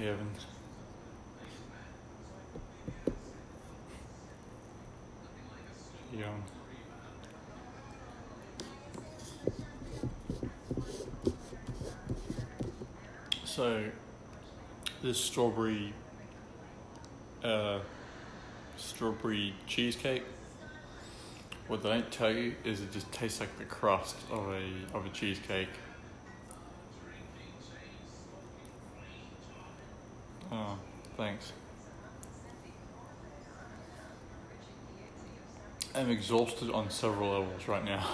Hey, Evan. Young. So, this strawberry cheesecake. What they don't tell you is it just tastes like the crust of a cheesecake. Oh, thanks. I'm exhausted on several levels right now.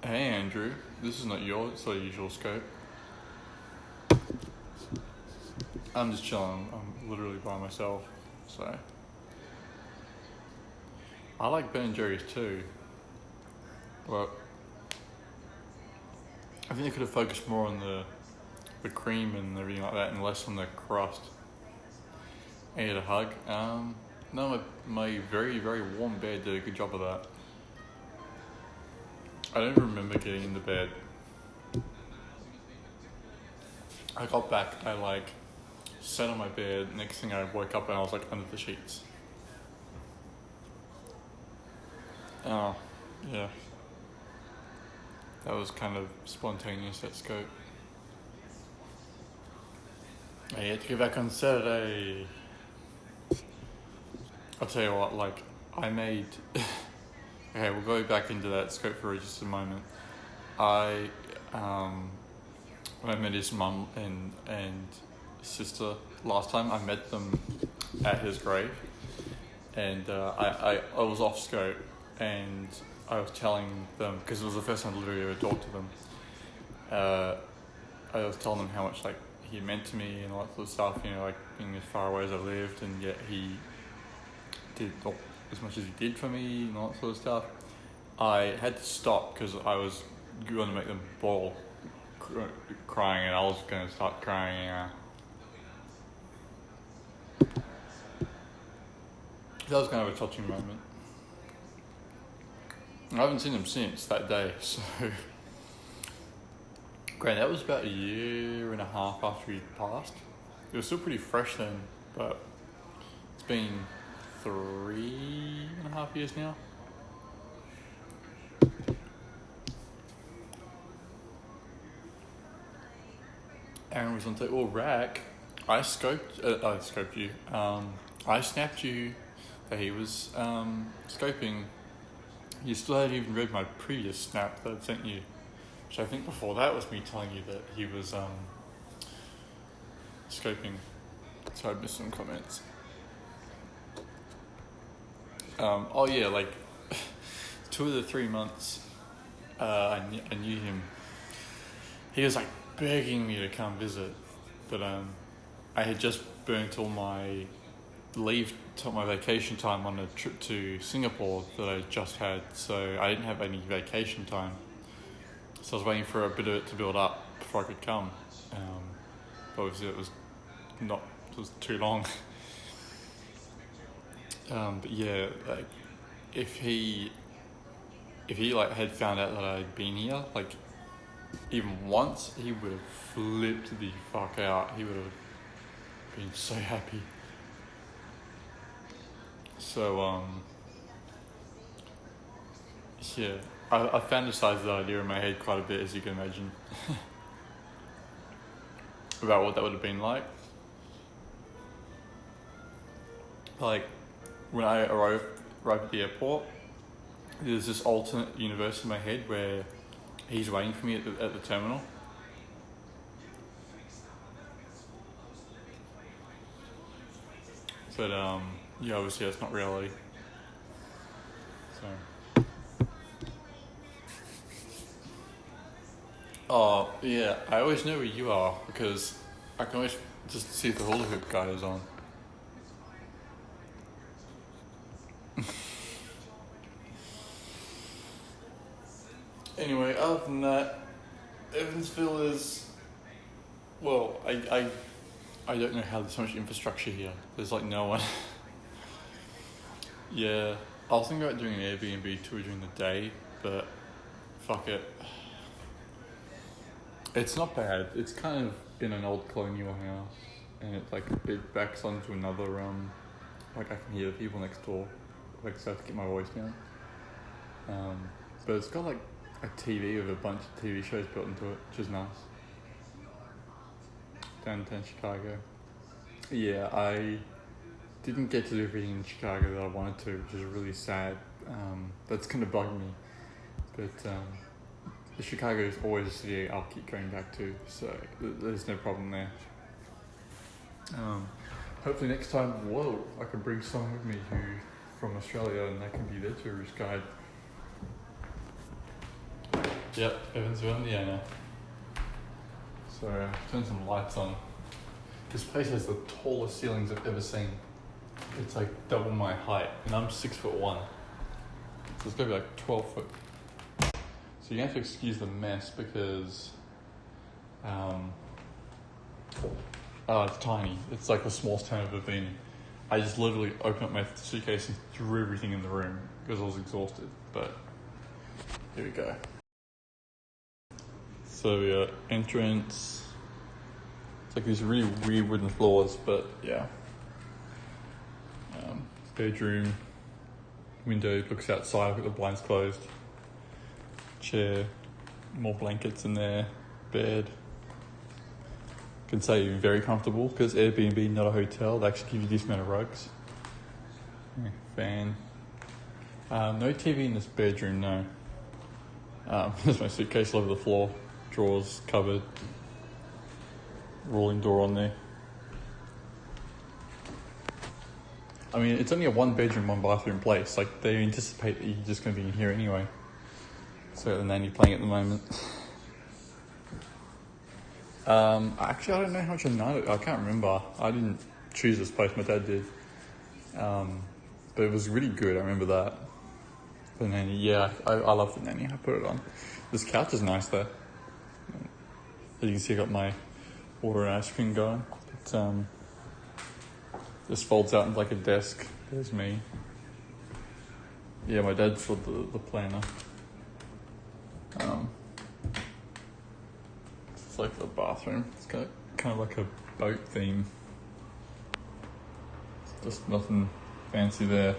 Hey Andrew, this is not it's not usual scope. I'm just chilling. I'm literally by myself, so I like Ben & Jerry's too, but I think they could have focused more on the cream and everything like that, and less on the crust. I had a hug. No, my very, very warm bed did a good job of that. I don't remember getting into bed. I got back, I sat on my bed, next thing I woke up and I was under the sheets. Oh, yeah. That was kind of spontaneous at scope. I had to go back on Saturday. I'll tell you what, I made... Okay, we'll go back into that scope for just a moment. When I met his mum and sister last time, I met them at his grave, and I was off scope, and I was telling them, because it was the first time I literally ever talked to them, I was telling them how much he meant to me and all that sort of stuff, being as far away as I lived, and yet he did as much as he did for me and all that sort of stuff. I had to stop because I was going to make them bawl crying, and I was going to start crying. That was kind of a touching moment. I haven't seen him since that day, so... Great, that was about 1.5 years after he passed. It was still pretty fresh then, but it's been 3.5 years now. Aaron was on rack. I scoped you. I snapped you that he was scoping. You still hadn't even read my previous snap that I'd sent you, which I think before that was me telling you that he was scoping. So I missed some comments. 2 of the 3 months I knew him, he was begging me to come visit, but I had just burnt all my vacation time on a trip to Singapore that I just had, so I didn't have any vacation time, so I was waiting for a bit of it to build up before I could come. But obviously it was too long. But yeah, if he had found out that I'd been here, even once, he would have flipped the fuck out. He would have been so happy. So, yeah, I fantasized the idea in my head quite a bit, as you can imagine, about what that would have been like. When I arrived at the airport, there's this alternate universe in my head where he's waiting for me at the terminal. But yeah, obviously that's not reality. So. Oh yeah, I always know where you are because I can always just see if the hula hoop guy is on. Anyway, other than that, Evansville is, well, I don't know how there's so much infrastructure here. There's no one. Yeah, I was thinking about doing an Airbnb tour during the day, but fuck it. It's not bad. It's kind of in an old colonial house, and it's like it backs onto another like I can hear the people next door, like so I have to get my voice down. But it's got like a TV with a bunch of TV shows built into it, which is nice. Downtown Chicago. Yeah, I didn't get to do everything in Chicago that I wanted to, which is really sad. That's gonna bug me. But Chicago is always a city I'll keep going back to, so there's no problem there. Hopefully next time, I can bring someone with me from Australia, and they can be their tourist guide. Yep, Evansville, Indiana. So turn some lights on. This place has the tallest ceilings I've ever seen. It's like double my height, and I'm 6'1". So it's gonna be like 12 foot. So you have to excuse the mess because, it's tiny. It's like the smallest town I've ever been in. I just literally opened up my suitcase and threw everything in the room because I was exhausted. But here we go. So entrance. It's like these really weird wooden floors, but yeah. Bedroom. Window looks outside. I've got the blinds closed. Chair. More blankets in there. Bed. Can say very comfortable because Airbnb, not a hotel. They actually give you this amount of rugs. Fan. No TV in this bedroom, no. There's my suitcase all over the floor. Drawers, cupboard. Rolling door on there. I mean, it's only a 1 bedroom, 1 bathroom place. Like, they anticipate that you're just going to be in here anyway. So the nanny playing at the moment. Actually, I don't know how much a night. I can't remember. I didn't choose this place. My dad did. But it was really good. I remember that. The nanny. Yeah, I love the nanny. I put it on. This couch is nice though. As you can see, I got my water and ice cream going. But, this folds out into like a desk. There's me. Yeah, my dad filled the planner. It's like the bathroom. It's got kind of like a boat theme. It's just nothing fancy there.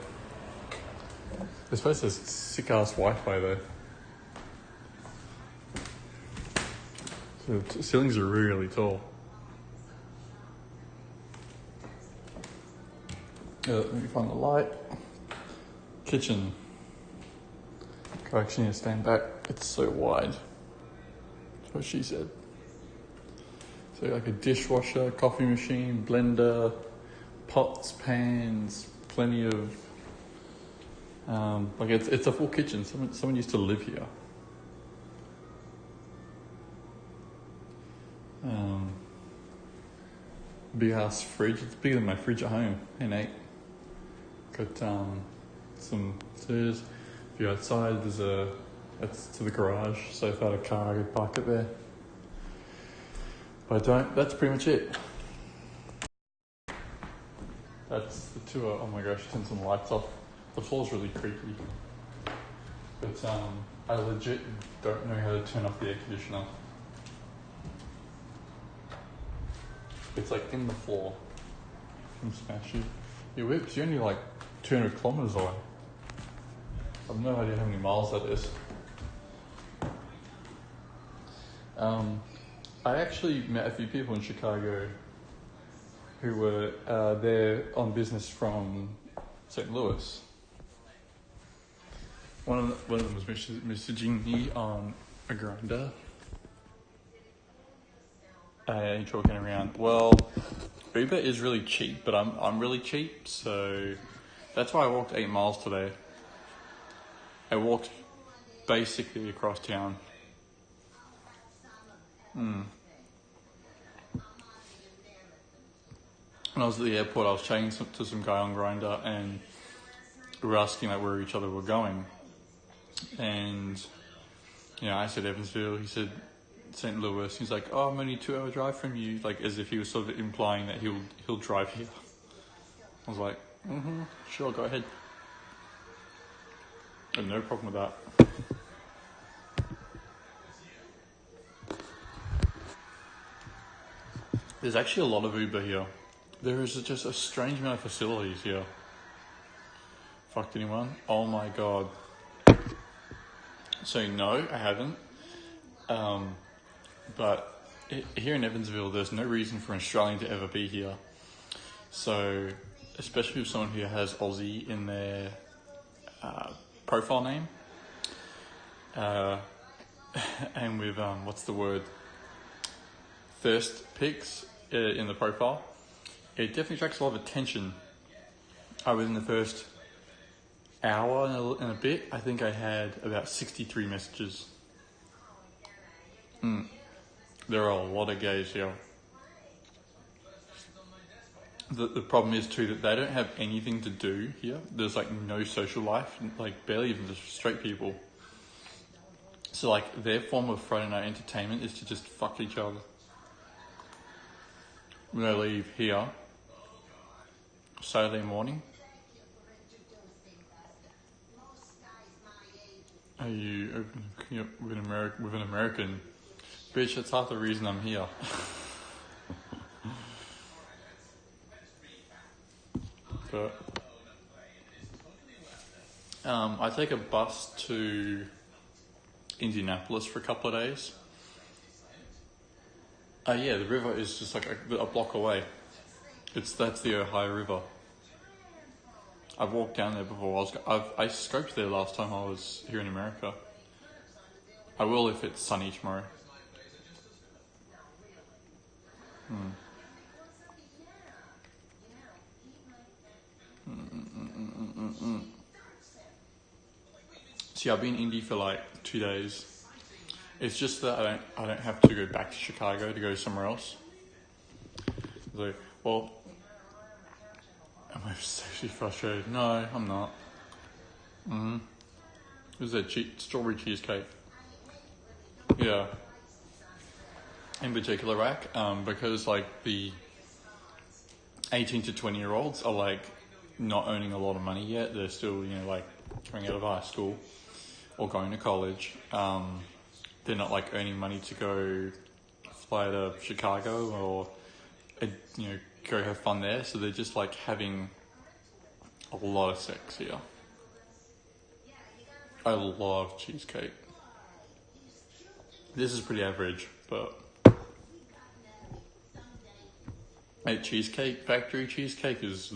This place has sick ass Wi-Fi though. So the ceilings are really tall. Let me find the light. Kitchen. I actually need to stand back. It's so wide. That's what she said. So like a dishwasher, coffee machine, blender, pots, pans, plenty of. Like it's a full kitchen. Someone used to live here. Big ass fridge. It's bigger than my fridge at home. N8. Got some stairs. If you're outside, that's to the garage. So if I had a car, I could park it there. But I don't. That's pretty much it. That's the tour. Oh my gosh, turn some lights off. The floor's really creaky. But I legit don't know how to turn off the air conditioner. It's like in the floor. From smash it. It whips. You're only like 200 kilometers away. I have no idea how many miles that is. I actually met a few people in Chicago who were there on business from St. Louis. One of them was messaging me on a Grindr. And talking around. Well, Uber is really cheap, but I'm really cheap, so that's why I walked 8 miles today. I walked basically across town. When I was at the airport, I was chatting to some guy on Grindr, and we were asking like where each other were going. And I said Evansville. He said St. Louis. He's like, "Oh, I'm only 2 hour drive from you," like as if he was sort of implying that he'll drive here. I was like, sure, go ahead. I had no problem with that. There's actually a lot of Uber here. There is just a strange amount of facilities here. Fucked anyone? Oh my god. So no, I haven't. But here in Evansville, there's no reason for an Australian to ever be here. So, especially with someone who has Aussie in their profile name, and with thirst pics in the profile, it definitely attracts a lot of attention. Within the first hour and a bit, I think I had about 63 messages. There are a lot of gays here. The problem is too that they don't have anything to do here. There's like no social life, like barely even just straight people. So like their form of Friday night entertainment is to just fuck each other. When I leave here, Saturday morning, are you opening up with an American? Bitch, that's half the reason I'm here. But I take a bus to Indianapolis for a couple of days. Yeah, the river is just like a block away. That's the Ohio River. I've walked down there before. I scoped there last time I was here in America. I will if it's sunny tomorrow. See, I've been in Indy for like 2 days. It's just that I don't have to go back to Chicago to go somewhere else. So, well, am I sexually frustrated? No, I'm not. It was a strawberry cheesecake. Yeah. In particular, rack, because like the 18 to 20 year olds are like not earning a lot of money yet. They're still, like coming out of high school or going to college. They're not like earning money to go fly to Chicago or, go have fun there. So they're just like having a lot of sex here. I love cheesecake. This is pretty average, but a Cheesecake Factory cheesecake is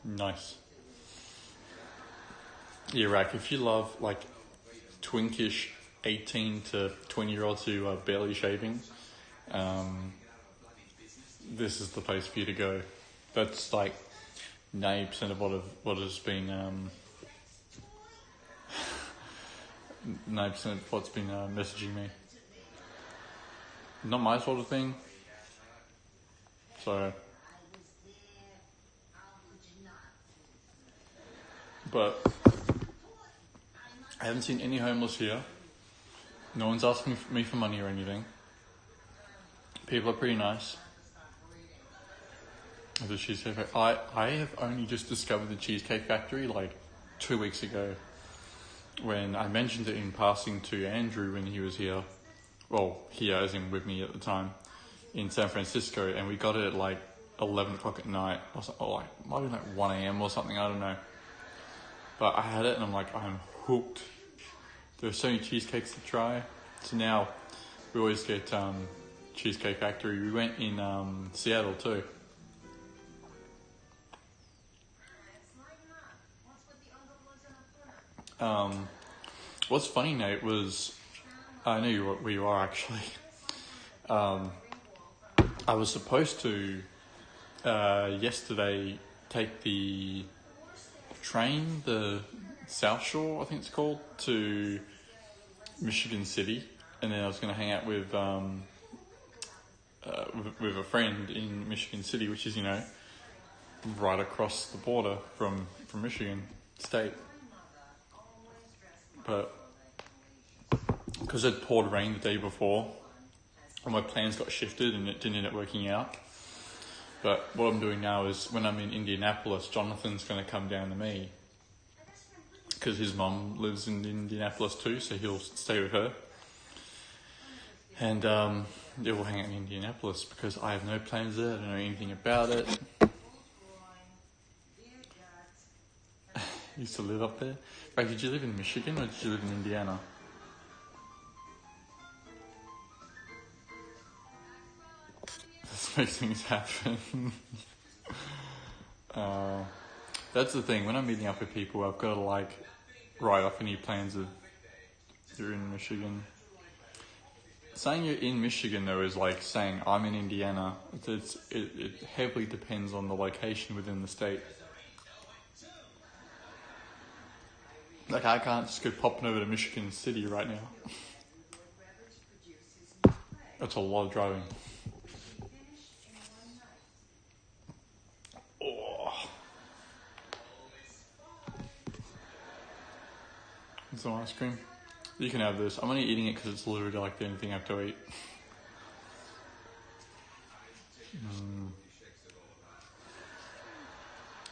nice. Yeah, Rack, if you love like twinkish 18 to 20 year olds who are barely shaving, this is the place for you to go. That's like 90% of what has been 90% of what's been messaging me. Not my sort of thing. So, but I haven't seen any homeless here. No one's asking me for money or anything. People are pretty nice. The Cheesecake Factory. I have only just discovered the Cheesecake Factory like 2 weeks ago, when I mentioned it in passing to Andrew when he was here. Well, here as in with me at the time in San Francisco, and we got it at like 11 o'clock at night or like might be like 1 a.m. or something, I don't know. But I had it and I'm like, I'm hooked. There are so many cheesecakes to try. So now we always get Cheesecake Factory. We went in Seattle too. What's funny, Nate, was I knew where you are actually. I was supposed to yesterday take the train, the South Shore, I think it's called, to Michigan City, and then I was going to hang out with a friend in Michigan City, which is right across the border from Michigan State. But because it poured rain the day before, all my plans got shifted and it didn't end up working out. But what I'm doing now is when I'm in Indianapolis, Jonathan's going to come down to me because his mum lives in Indianapolis too, so he'll stay with her. And They will hang out in Indianapolis because I have no plans there. I don't know anything about it. Used to live up there. Like, did you live in Michigan or did you live in Indiana? This makes things happen. That's the thing. When I'm meeting up with people, I've got to like write off any plans of you're in Michigan. Saying you're in Michigan though is like saying I'm in Indiana. It heavily depends on the location within the state. Like I can't just go popping over to Michigan City right now. That's a lot of driving. Oh. Some ice cream. You can have this. I'm only eating it because it's literally like the only thing I have to eat.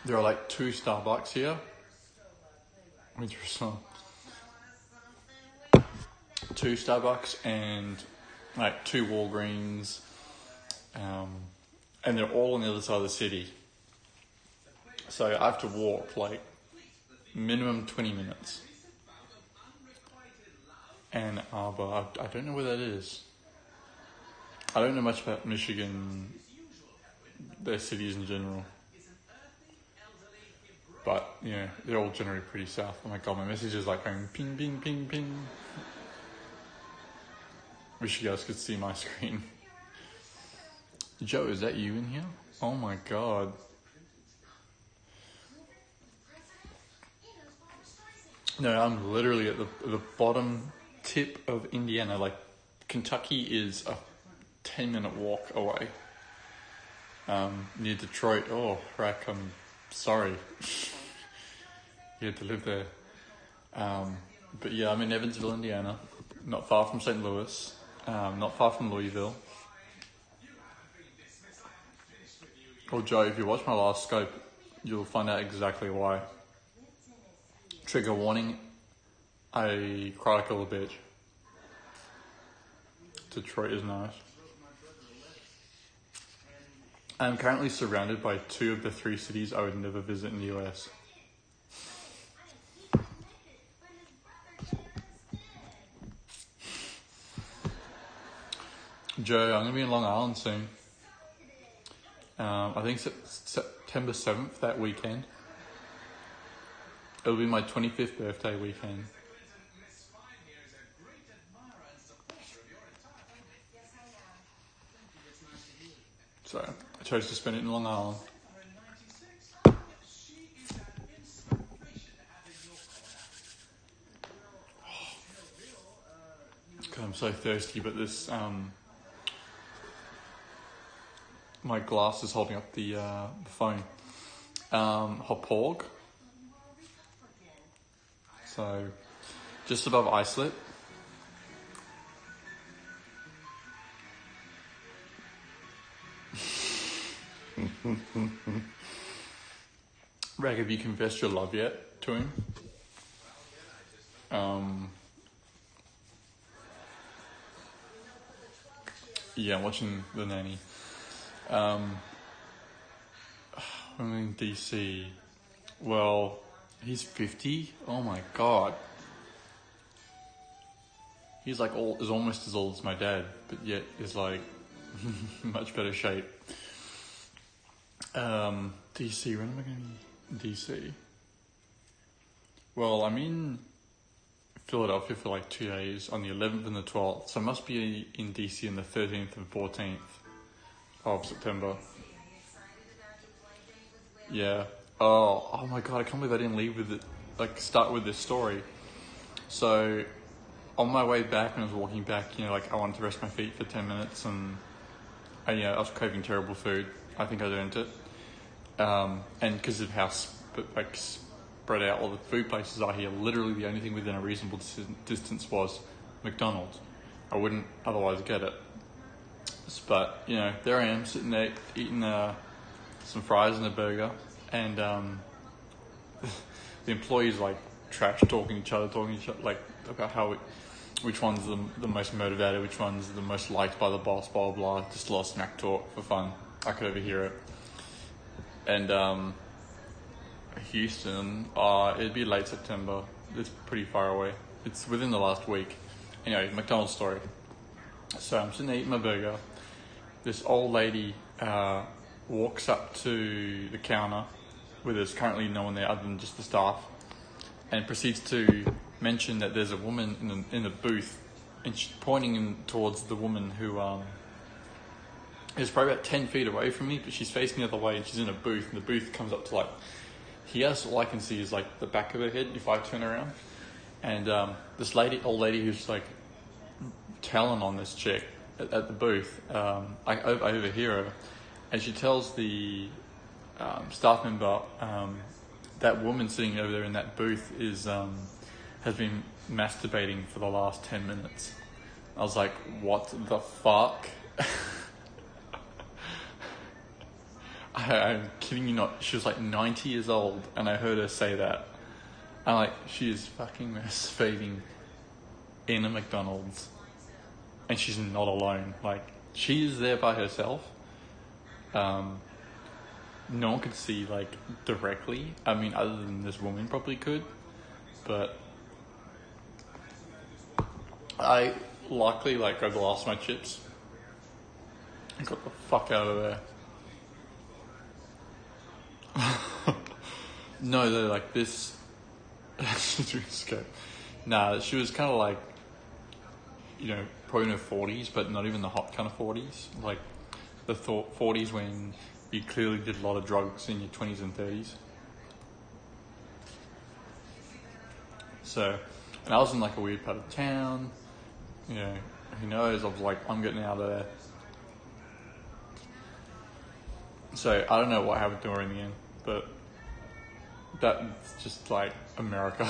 There are like 2 Starbucks here. Interesting. 2 Starbucks and like 2 Walgreens. And they're all on the other side of the city. So I have to walk like minimum 20 minutes. Ann Arbor, I don't know where that is. I don't know much about Michigan, their cities in general. But, yeah, they're all generally pretty south. Oh my god, my message is like going ping, ping, ping, ping. Wish you guys could see my screen. Joe, is that you in here? Oh my god. No, I'm literally at the bottom tip of Indiana. Like, Kentucky is a 10-minute walk away. Near Detroit. Oh, frack, I'm sorry. You had to live there. But yeah, I'm in Evansville, Indiana. Not far from St. Louis. Not far from Louisville. Oh, Joe, if you watch my last scope, you'll find out exactly why. Trigger warning, I cry like a little bitch. Detroit is nice. I'm currently surrounded by 2 of the 3 cities I would never visit in the US. Joe, I'm going to be in Long Island soon. I think September 7th, that weekend. It'll be my 25th birthday weekend. So, I chose to spend it in Long Island. God, I'm so thirsty, but this, my glass is holding up the phone. Hot pork. So, just above Islip. Rag, have you confessed your love yet to him? Yeah, I'm watching The Nanny. I'm in DC. Well, he's 50. Oh my god. He's like is almost as old as my dad, but yet is like much better shape. DC, when am I going to be in DC? Well, I'm in Philadelphia for like 2 days on the 11th and the 12th, so I must be in DC on the 13th and 14th of September. Yeah. Oh my god, I can't believe I didn't leave with it, like start with this story. So, on my way back, when I was walking back, like I wanted to rest my feet for 10 minutes and I was craving terrible food. I think I earned it. And because of how spread out all the food places are here, literally the only thing within a reasonable distance was McDonald's. I wouldn't otherwise get it. But, there I am sitting there eating some fries and a burger, and the employees like trash talking each other, like about how which one's the most motivated, which one's the most liked by the boss, blah, blah, blah. Just a lot of smack talk for fun. I could overhear it. And Houston, it'd be late September. It's pretty far away. It's within the last week. Anyway, McDonald's story. So I'm sitting there eating my burger. This old lady walks up to the counter where there's currently no one there other than just the staff, and proceeds to mention that there's a woman in the booth, and she's pointing towards the woman who is probably about 10 feet away from me, but she's facing the other way, and she's in a booth, and the booth comes up to like here, so all I can see is like the back of her head if I turn around. And this old lady who's like telling on this chick at the booth, I overhear her, and she tells the staff member, that woman sitting over there in that booth has been masturbating for the last 10 minutes. I was like, what the fuck? I'm kidding you not. She was like 90 years old, and I heard her say that. I'm like, she is fucking masturbating in a McDonald's, and she's not alone. Like, she is there by herself. No one could see like directly. I mean, other than this woman probably could, but I luckily like grabbed the last of my chips and got the fuck out of there. No, they're like this. Nah, she was kind of like, probably in her 40s, but not even the hot kind of 40s. Like the 40s when you clearly did a lot of drugs in your 20s and 30s. So, and I was in like a weird part of town. Who knows? I was like, I'm getting out of there. So I don't know what happened to her in the end, but that's just like America.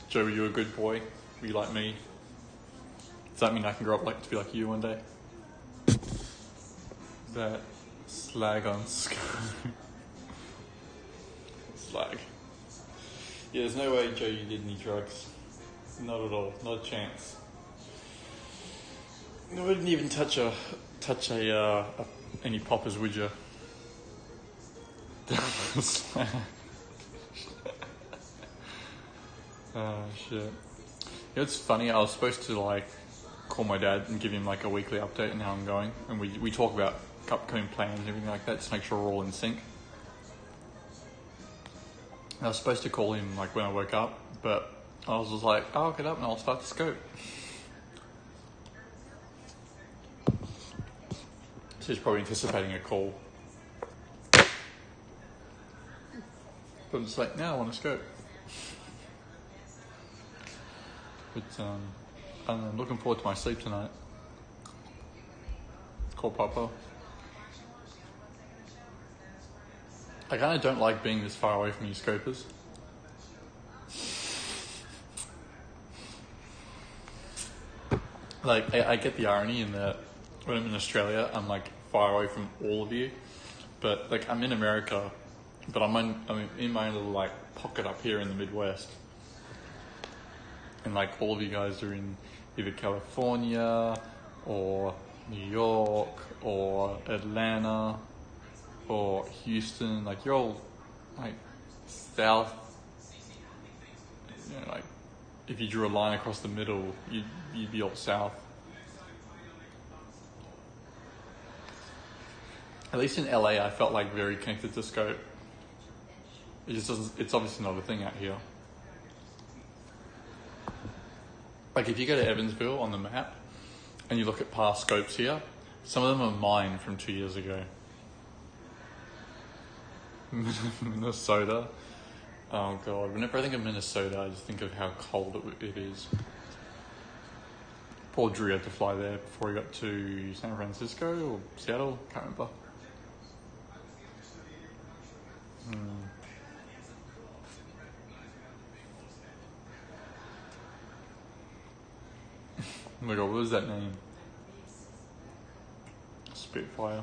Joe, you a good boy? Are you like me? Does that mean I can grow up to be like you one day? That slag on Sky. Slag. Yeah, there's no way, Joe, you did any drugs. Not at all. Not a chance. You wouldn't even touch any poppers, would you? Oh shit. It's funny, I was supposed to like call my dad and give him like a weekly update on how I'm going, and we talk about upcoming plans and everything like that, just make sure we're all in sync. I was supposed to call him like when I woke up, but I was just like, I'll get up and I'll start the scope. So he's probably anticipating a call. But I'm just like, now I want to scope. But I'm looking forward to my sleep tonight. Call Papa. I kind of don't like being this far away from you scopers. Like, I get the irony in that when I'm in Australia, I'm like far away from all of you. But like, I'm in America, but I'm in my own little like pocket up here in the Midwest. And like all of you guys are in either California or New York or Atlanta or Houston. Like you're all like south. Like if you drew a line across the middle, you'd be all south. At least in LA, I felt like very connected to Scope. It just doesn't. It's obviously not a thing out here. Like if you go to Evansville on the map and you look at past scopes here, some of them are mine from 2 years ago. Minnesota. Oh god, whenever I think of Minnesota, I just think of how cold it is. Poor Drew had to fly there before he got to San Francisco or Seattle, can't remember. Oh my god, what was that name? Spitfire.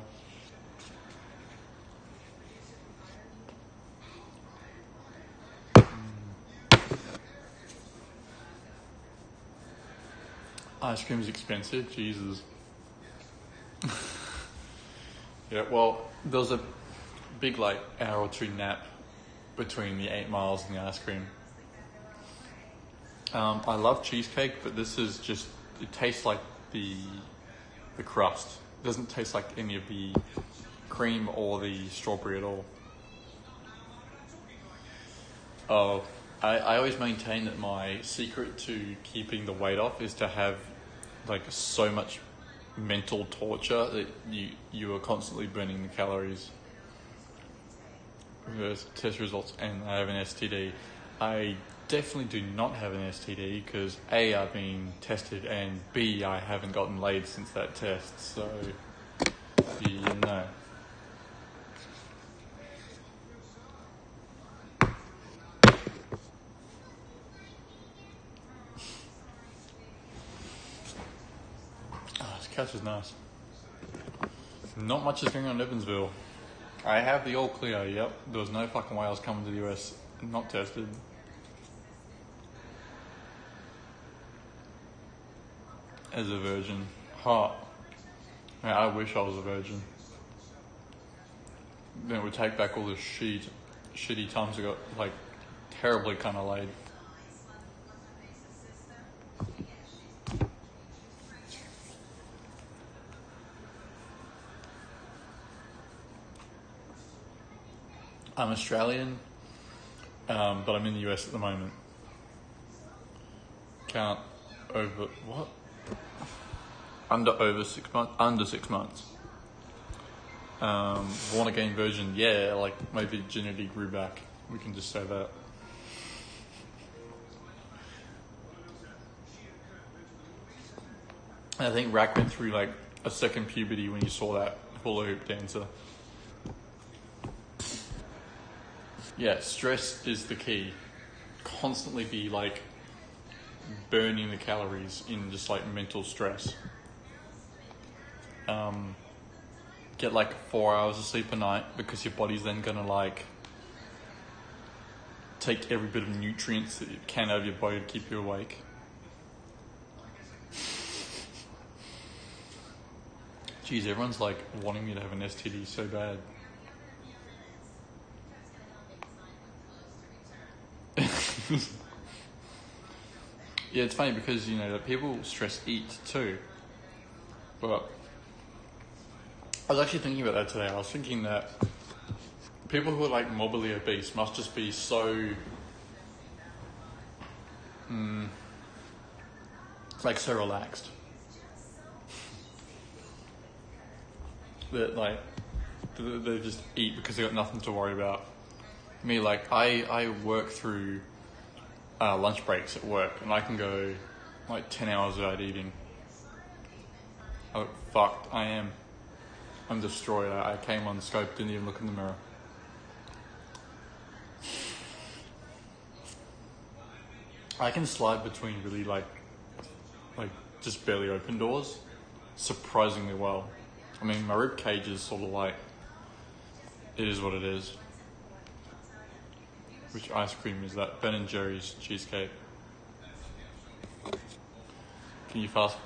Ice cream is expensive, Jesus. Yeah, well, there was a big like hour or two nap between the 8 miles and the ice cream. I love cheesecake, but this is just, it tastes like the crust. It doesn't taste like any of the cream or the strawberry at all. Oh, I always maintain that my secret to keeping the weight off is to have like so much mental torture that you are constantly burning the calories. Reverse test results, and I have an STD. I definitely do not have an STD because A, I've been tested, and B, I haven't gotten laid since that test. So, you know. Oh, this couch is nice. Not much is going on in Evansville. I have the all clear, yep. There was no fucking way I was coming to the US not tested. As a virgin. Hot. Man, I wish I was a virgin. Then it would take back all the shitty times I got, like, terribly kind of laid. I'm Australian, but I'm in the US at the moment. Under 6 months. Under 6 months. Born again virgin, yeah, like my virginity grew back. We can just say that. I think Rack went through like a second puberty when you saw that hula hoop dancer. Yeah, stress is the key. Constantly be like burning the calories in just like mental stress. Get like 4 hours of sleep a night because your body's then gonna like take every bit of nutrients that it can out of your body to keep you awake. Geez, everyone's like wanting me to have an STD so bad. Yeah, it's funny because, you know, that people stress eat too. But I was actually thinking about that today. I was thinking that people who are like morbidly obese must just be so, like so relaxed. That like, they just eat because they got nothing to worry about. Me, like, I work through lunch breaks at work, and I can go like 10 hours without eating. Oh, fucked, I'm destroyed. I came on scope, didn't even look in the mirror. I can slide between really like just barely open doors surprisingly well. I mean, my rib cage is sort of like, it is what it is. Which ice cream is that? Ben & Jerry's cheesecake. Can you fast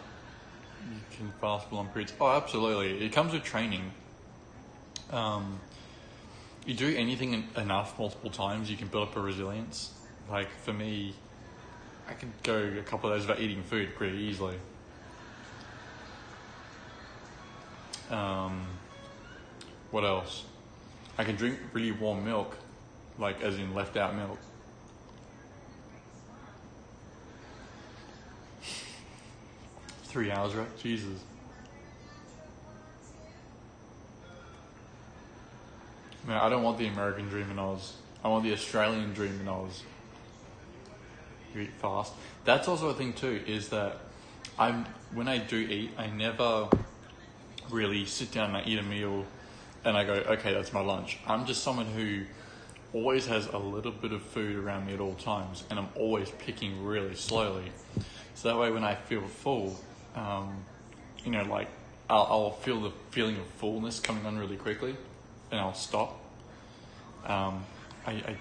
for long periods? Oh, absolutely. It comes with training. You do anything enough multiple times, you can build up a resilience. Like for me, I could go a couple of days without eating food pretty easily. What else? I can drink really warm milk, like as in left out milk. Three hours, right? Jesus. Man, I don't want the American dream in Oz. I want the Australian dream in Oz. You eat fast. That's also a thing too, is that when I do eat, I never really sit down and I eat a meal and I go, okay, that's my lunch. I'm just someone who always has a little bit of food around me at all times, and I'm always picking really slowly. So that way when I feel full, you know, like I'll feel the feeling of fullness coming on really quickly and I'll stop. I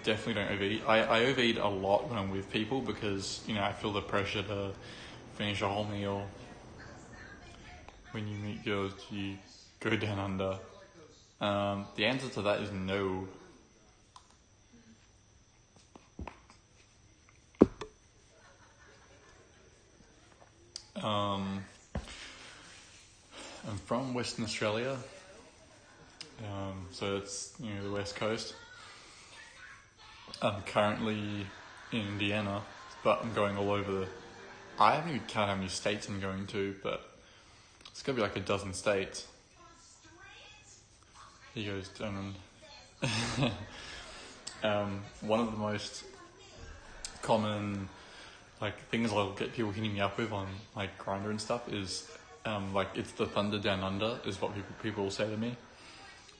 definitely don't overeat. I overeat a lot when I'm with people because, you know, I feel the pressure to finish a whole meal. When you meet girls, do you go down under? The answer to that is no. I'm from Western Australia, so it's the West Coast. I'm currently in Indiana, but I'm going all over. I haven't even counted how many states I'm going to, but it's gonna be like a dozen states. He goes down. One of the most common things I'll get people hitting me up with on Grindr and stuff is it's the Thunder Down Under is what people will say to me,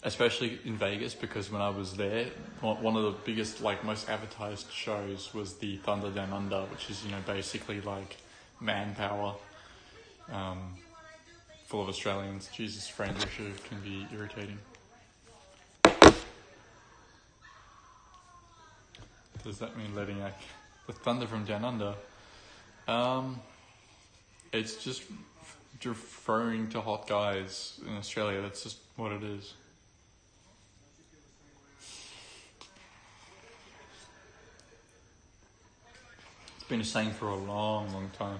especially in Vegas, because when I was there, one of the biggest most advertised shows was the Thunder Down Under, which is basically manpower full of Australians. Jesus, French can be irritating. Does that mean letting the thunder from down under? It's just referring to hot guys in Australia. That's just what it is. It's been a saying for a long, long time.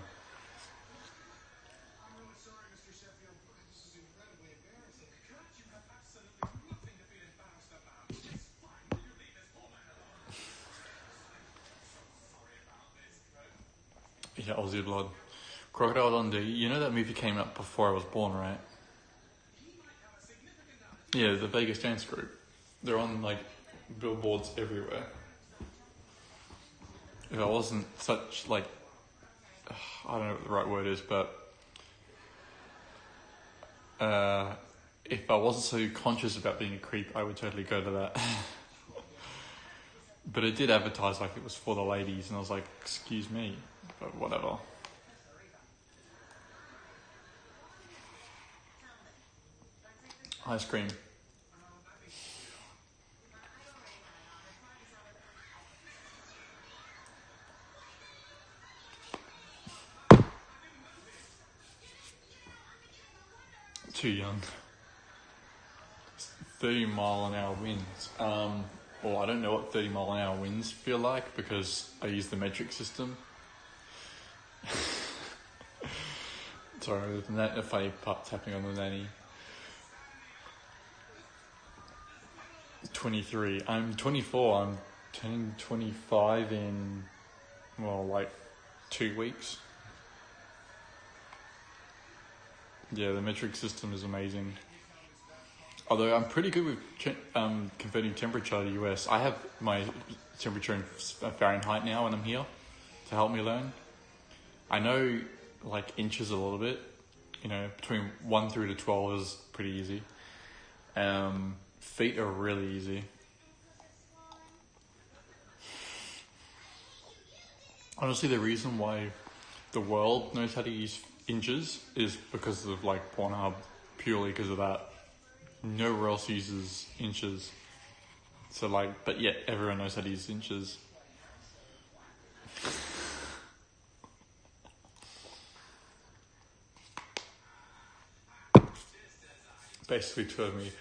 Yeah, Aussie blood. Crocodile Dundee. You know that movie came up before I was born, right? Yeah, the Vegas dance group. They're on billboards everywhere. If I wasn't such I don't know what the right word is, but if I wasn't so conscious about being a creep, I would totally go to that. But it did advertise it was for the ladies, and I was like, excuse me, but whatever. Ice cream. Too young. 30-mile-an-hour winds. Well, I don't know what 30-mile-an-hour winds feel like because I use the metric system. Sorry, a funny part tapping on the nanny. 23. I'm 24. I'm turning 25 in, 2 weeks. Yeah, the metric system is amazing. Although I'm pretty good with converting temperature to US. I have my temperature in Fahrenheit now when I'm here to help me learn. I know inches a little bit. Between 1 through to 12 is pretty easy. Feet are really easy. Honestly, the reason why the world knows how to use inches is because of Pornhub, purely because of that. Nowhere else uses inches. So but yet everyone knows how to use inches. Basically told me,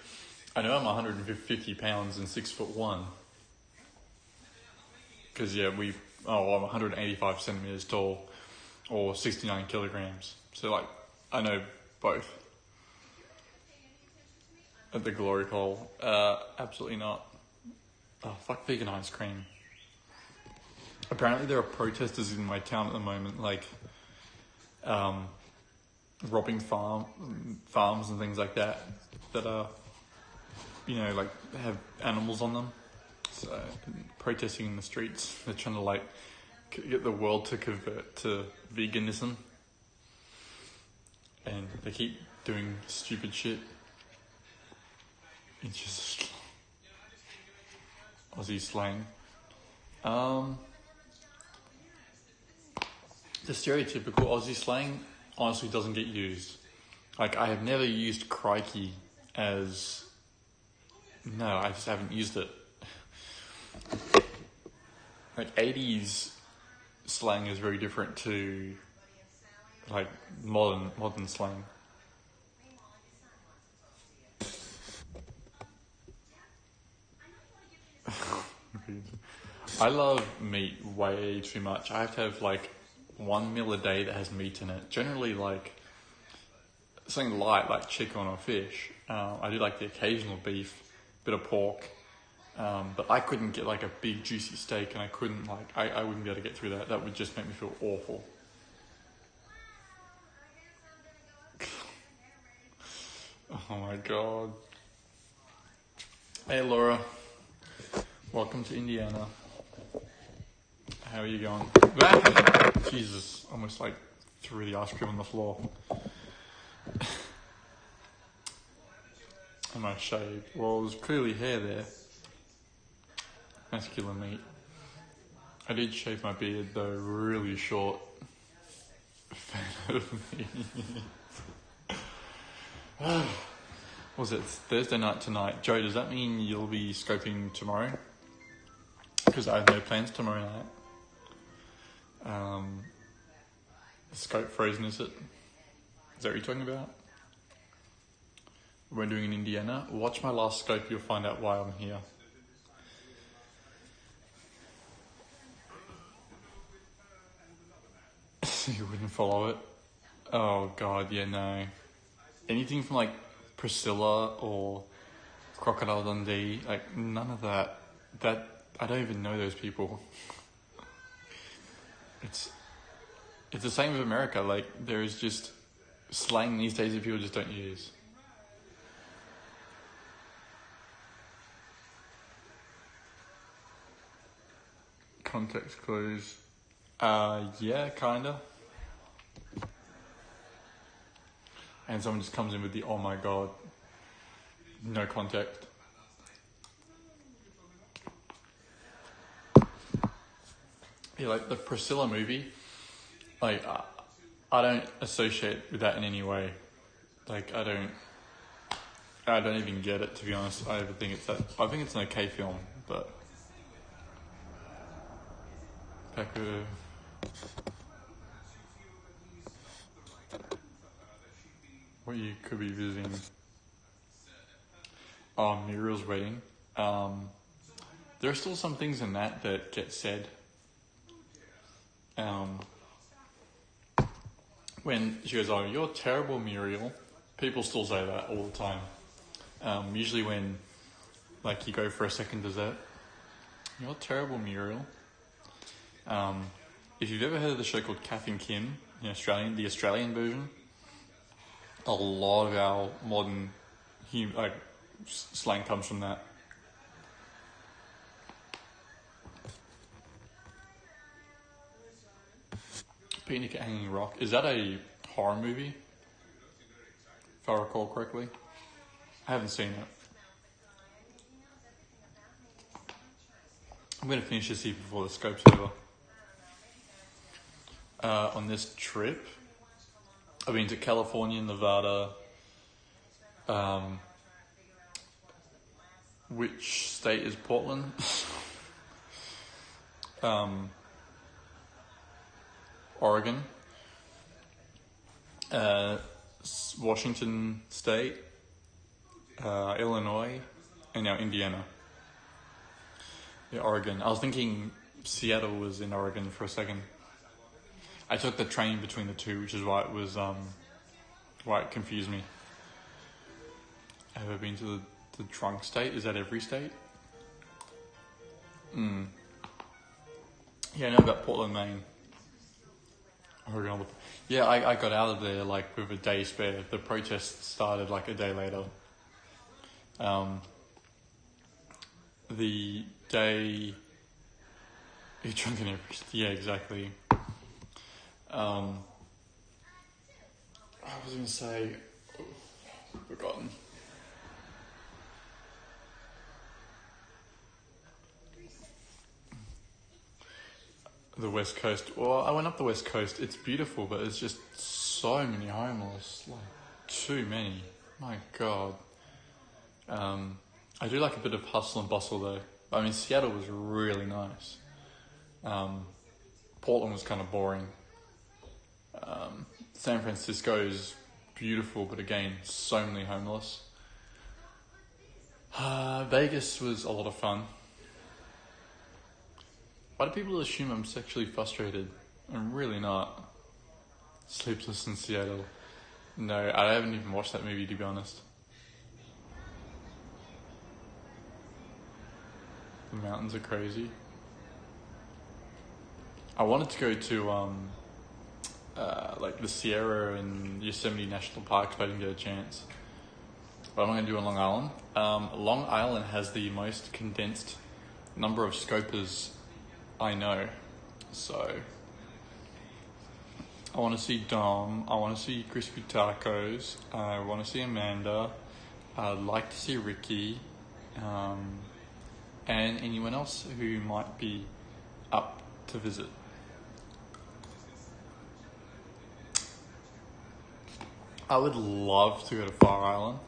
I know I'm 150 pounds and 6'1". Because I'm 185 centimeters tall, or 69 kilograms. So I know both. At the glory hole, absolutely not. Oh, fuck vegan ice cream. Apparently there are protesters in my town at the moment, robbing farms and things like that are, have animals on them. So, protesting in the streets. They're trying to get the world to convert to veganism. And they keep doing stupid shit. It's just Aussie slang. The stereotypical Aussie slang honestly doesn't get used. I have never used crikey as... No, I just haven't used it. 80s slang is very different to like modern slang. I love meat way too much. I have to have like one meal a day that has meat in it. Generally, like something light like chicken or fish. I do like the occasional beef, bit of pork, but I couldn't get like a big juicy steak, and I couldn't I wouldn't be able to get through that. That would just make me feel awful. Oh my god. Hey Laura, welcome to Indiana. How are you going? Jesus, almost like threw the ice cream on the floor. Am I shaved? Well, there's clearly hair there. Masculine meat. I did shave my beard though, really short. Fan of me. Was it Thursday night tonight? Joe, does that mean you'll be scoping tomorrow? Because I have no plans tomorrow night. Scope frozen, is it? Is that what you're talking about? We're doing in Indiana. Watch my last scope, you'll find out why I'm here. You wouldn't follow it? Oh god, yeah, no. Anything from like Priscilla or Crocodile Dundee, like none of that. I don't even know those people. It's the same with America. Like there is just slang these days that people just don't use. Context clues. Yeah, kinda. And someone just comes in with the oh my god. No context. Yeah, like the Priscilla movie, like I don't associate with that in any way. Like I don't even get it, to be honest. I think it's an okay film, but Pepper. What you could be visiting. Oh, Muriel's wedding. There are still some things in that get said. When she goes, oh, you're terrible, Muriel. People still say that all the time. Usually when, like, you go for a second dessert. You're terrible, Muriel. If you've ever heard of the show called Kath and Kim, the Australian version, a lot of our modern slang comes from that. Picnic at Hanging Rock. Is that a horror movie? If I recall correctly. I haven't seen it. I'm going to finish this here before the scope's over. On this trip, I've been to California, Nevada. Which state is Portland? Oregon. Washington State. Illinois. And now Indiana. Yeah, Oregon. I was thinking Seattle was in Oregon for a second. I took the train between the two, which is why it was why it confused me. Have I been to the trunk state? Is that every state? Yeah, I know about Portland, Maine. Oregon. Yeah, I got out of there like with a day spare. The protest started like a day later. The day you're drunk and everything. Yeah, exactly. I was going to say, forgotten. The West Coast. Well, I went up the West Coast. It's beautiful, but it's just so many homeless. Like, too many. My God. I do like a bit of hustle and bustle though. I mean, Seattle was really nice. Portland was kind of boring. San Francisco is beautiful, but again, so many homeless. Vegas was a lot of fun. Why do people assume I'm sexually frustrated? I'm really not. Sleepless in Seattle. No, I haven't even watched that movie, to be honest. The mountains are crazy. I wanted to go to like the Sierra and Yosemite National Parks, but I didn't get a chance. But I'm not going to do it on Long Island. Long Island has the most condensed number of scopers I know. So I want to see Dom. I want to see Crispy Tacos. I want to see Amanda. I'd like to see Ricky. And anyone else who might be up to visit. I would love to go to Fire Island,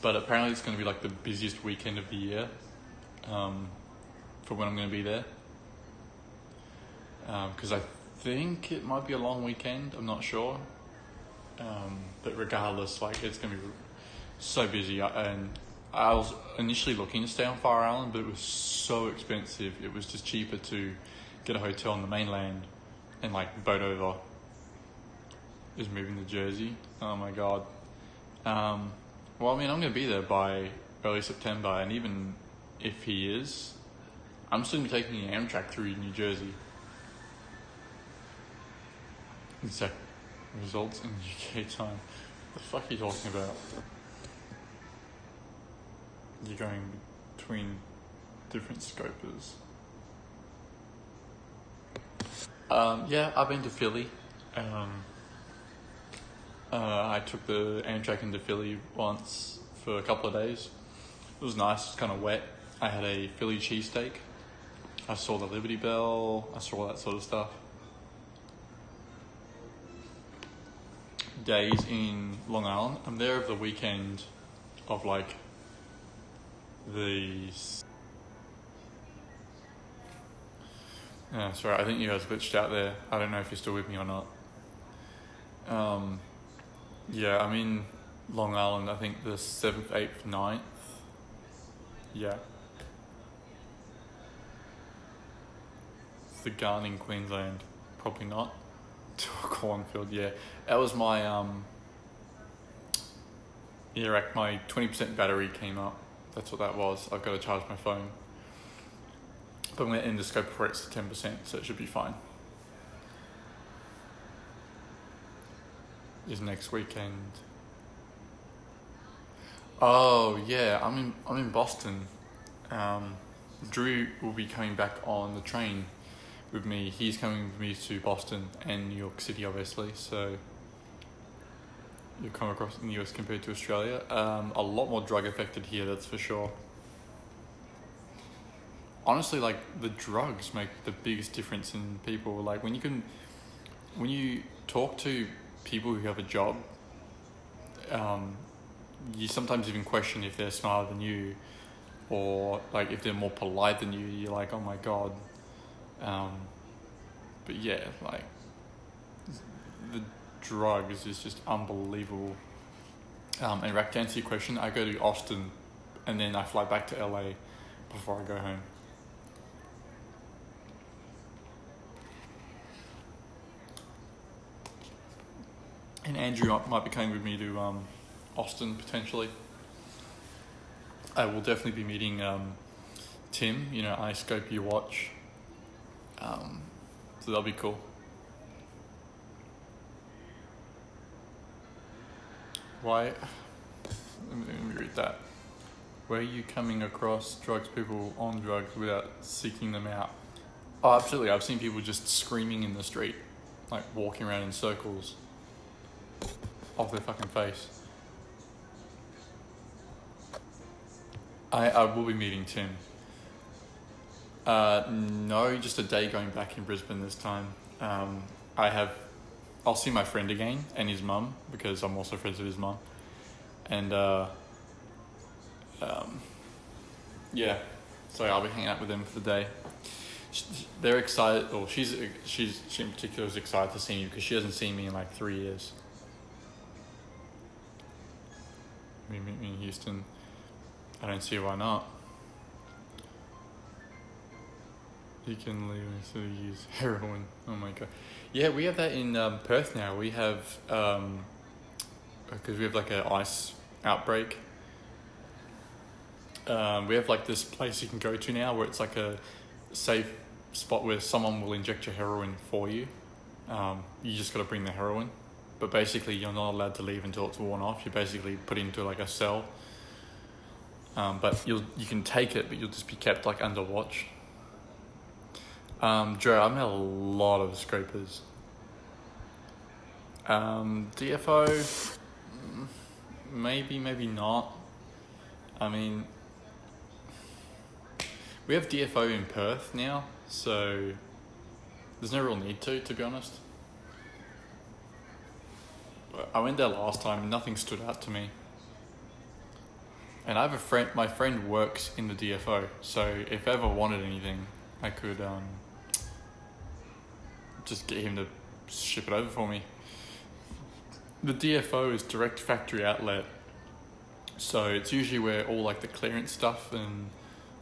but apparently it's going to be like the busiest weekend of the year for when I'm going to be there. Because I think it might be a long weekend, I'm not sure. But regardless, like it's going to be so busy. And I was initially looking to stay on Fire Island, but it was so expensive. It was just cheaper to get a hotel on the mainland and like boat over. Is moving to Jersey. Oh my god. Well, I mean, I'm going to be there by early September, and even if he is, I'm still going to be taking the Amtrak through New Jersey. Exact results in UK time. What the fuck are you talking about? You're going between different scopers. Yeah, I've been to Philly. I took the Amtrak into Philly once for a couple of days. It was nice, it's kind of wet. I had a Philly cheesesteak. I saw the Liberty Bell. I saw all that sort of stuff. Days in Long Island. I'm there over the weekend of like the... Sorry, I think you guys glitched out there. I don't know if you're still with me or not. Yeah, I'm in Long Island, I think the 7th, 8th, 9th. Yeah. The Garden in Queensland. Probably not. To a cornfield, yeah. That was my, my 20% battery came up. That's what that was. I've got to charge my phone. But I'm going to end the scope before it's 10%, so it should be fine. Is next weekend. Oh yeah, I'm in Boston. Drew will be coming back on the train with me. He's coming with me to Boston and New York City, obviously. So you come across in the US compared to Australia. A lot more drug affected here, that's for sure. Honestly, like the drugs make the biggest difference in people. Like when you talk to people who have a job, you sometimes even question if they're smarter than you, or like if they're more polite than you. You're like, oh my god. But yeah, like the drugs is just unbelievable. And to answer your question, I go to Austin and then I fly back to LA before I go home. And Andrew might be coming with me to Austin, potentially. I will definitely be meeting Tim, I scope your watch. So that'll be cool. Why? Let me read that. Where are you coming across people on drugs without seeking them out? Oh, absolutely. I've seen people just screaming in the street, like walking around in circles. Off their fucking face. I will be meeting Tim. No, just a day going back in Brisbane this time. I'll see my friend again and his mum, because I'm also friends with his mum. And yeah, so I'll be hanging out with them for the day. they're excited, or she in particular is excited to see me because she hasn't seen me in like 3 years. We meet me in Houston. I don't see why not. You can leave so you use heroin. Oh my god. Yeah, we have that in Perth now. We have because we have like an ice outbreak. We have like this place you can go to now where it's like a safe spot where someone will inject your heroin for you. You just got to bring the heroin, but basically you're not allowed to leave until it's worn off. You're basically put into like a cell. But you can take it, but you'll just be kept like under watch. Joe, I've met a lot of scrapers. DFO, maybe not. I mean, we have DFO in Perth now, so there's no real need to be honest. I went there last time and nothing stood out to me. And I have a friend, my friend works in the DFO, so if I ever wanted anything, I could just get him to ship it over for me. The DFO is direct factory outlet, so it's usually where all like the clearance stuff and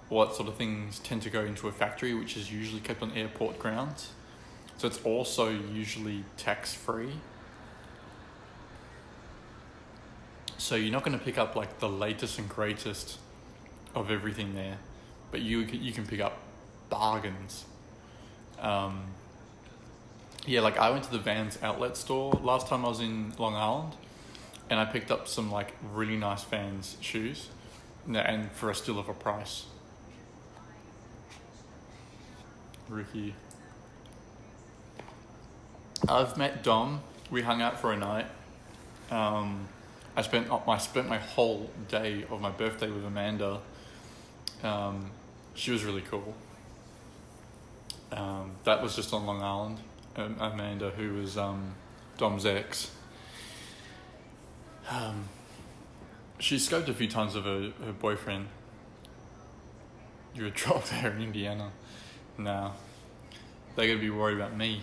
all that sort of things tend to go into a factory, which is usually kept on airport grounds. So it's also usually tax-free. So you're not going to pick up like the latest and greatest of everything there, but you can pick up bargains. Yeah, like I went to the Vans outlet store last time I was in Long Island, and I picked up some like really nice Vans shoes, and for a still of a price. Ricky. I've met Dom. We hung out for a night. I spent my whole day of my birthday with Amanda. She was really cool. That was just on Long Island. Amanda, who was Dom's ex. She scoped a few times of her boyfriend. You would drop there in Indiana. Nah. They're going to be worried about me.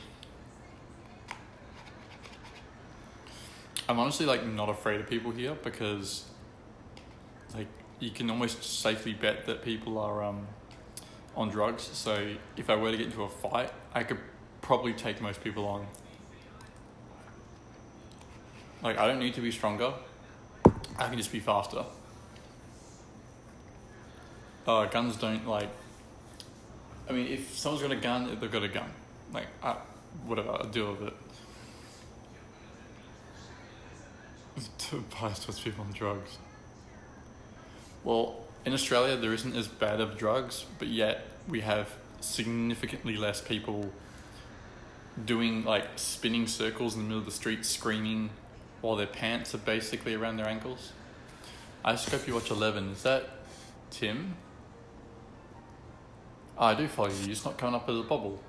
I'm honestly like not afraid of people here because like you can almost safely bet that people are on drugs. So if I were to get into a fight, I could probably take most people on. Like I don't need to be stronger. I can just be faster. Guns don't like. I mean, if someone's got a gun, they've got a gun. Like whatever, I'll deal with it. To bias towards people on drugs. Well, in Australia there isn't as bad of drugs, but yet we have significantly less people doing like spinning circles in the middle of the street screaming while their pants are basically around their ankles. I just hope you watch 11. Is that Tim? Oh, I do follow you, it's not coming up as a bubble.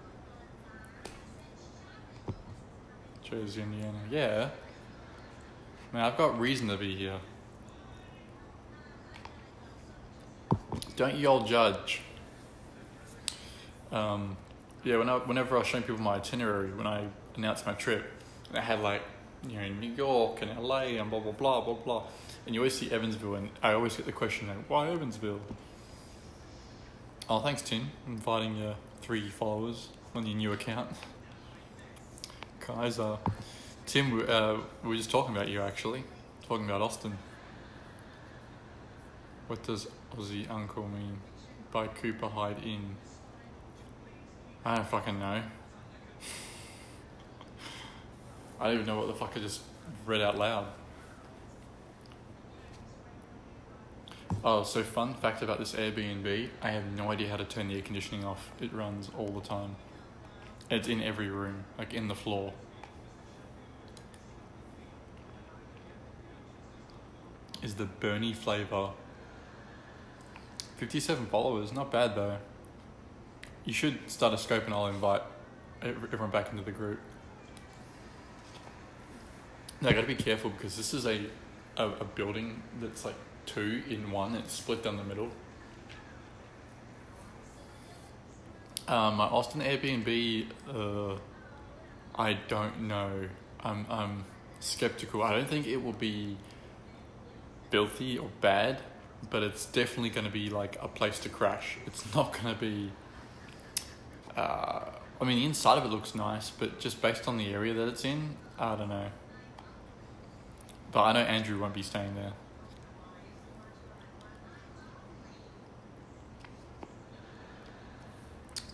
Jersey, Indiana. Yeah. Man, I've got reason to be here. Don't you all judge. Yeah, whenever I was showing people my itinerary, when I announced my trip, I had like, you know, New York and LA and blah, blah, blah, blah, blah. And you always see Evansville, and I always get the question, like, why Evansville? Oh, thanks, Tim. Inviting your 3 followers on your new account. Guys, Tim, we were just talking about you, actually. Talking about Austin. What does Aussie uncle mean by Cooper Hyde Inn? I don't fucking know. I don't even know what the fuck I just read out loud. Oh, so fun fact about this Airbnb, I have no idea how to turn the air conditioning off. It runs all the time. It's in every room, like in the floor. Is the Bernie flavour. 57 followers, not bad though. You should start a scope and I'll invite everyone back into the group. Now I gotta be careful because this is a building that's like 2 in 1, it's split down the middle. My Austin Airbnb, I don't know. I'm skeptical. I don't think it will be filthy or bad, but it's definitely going to be like a place to crash. It's not going to be. I mean, the inside of it looks nice, but just based on the area that it's in, I don't know. But I know Andrew won't be staying there.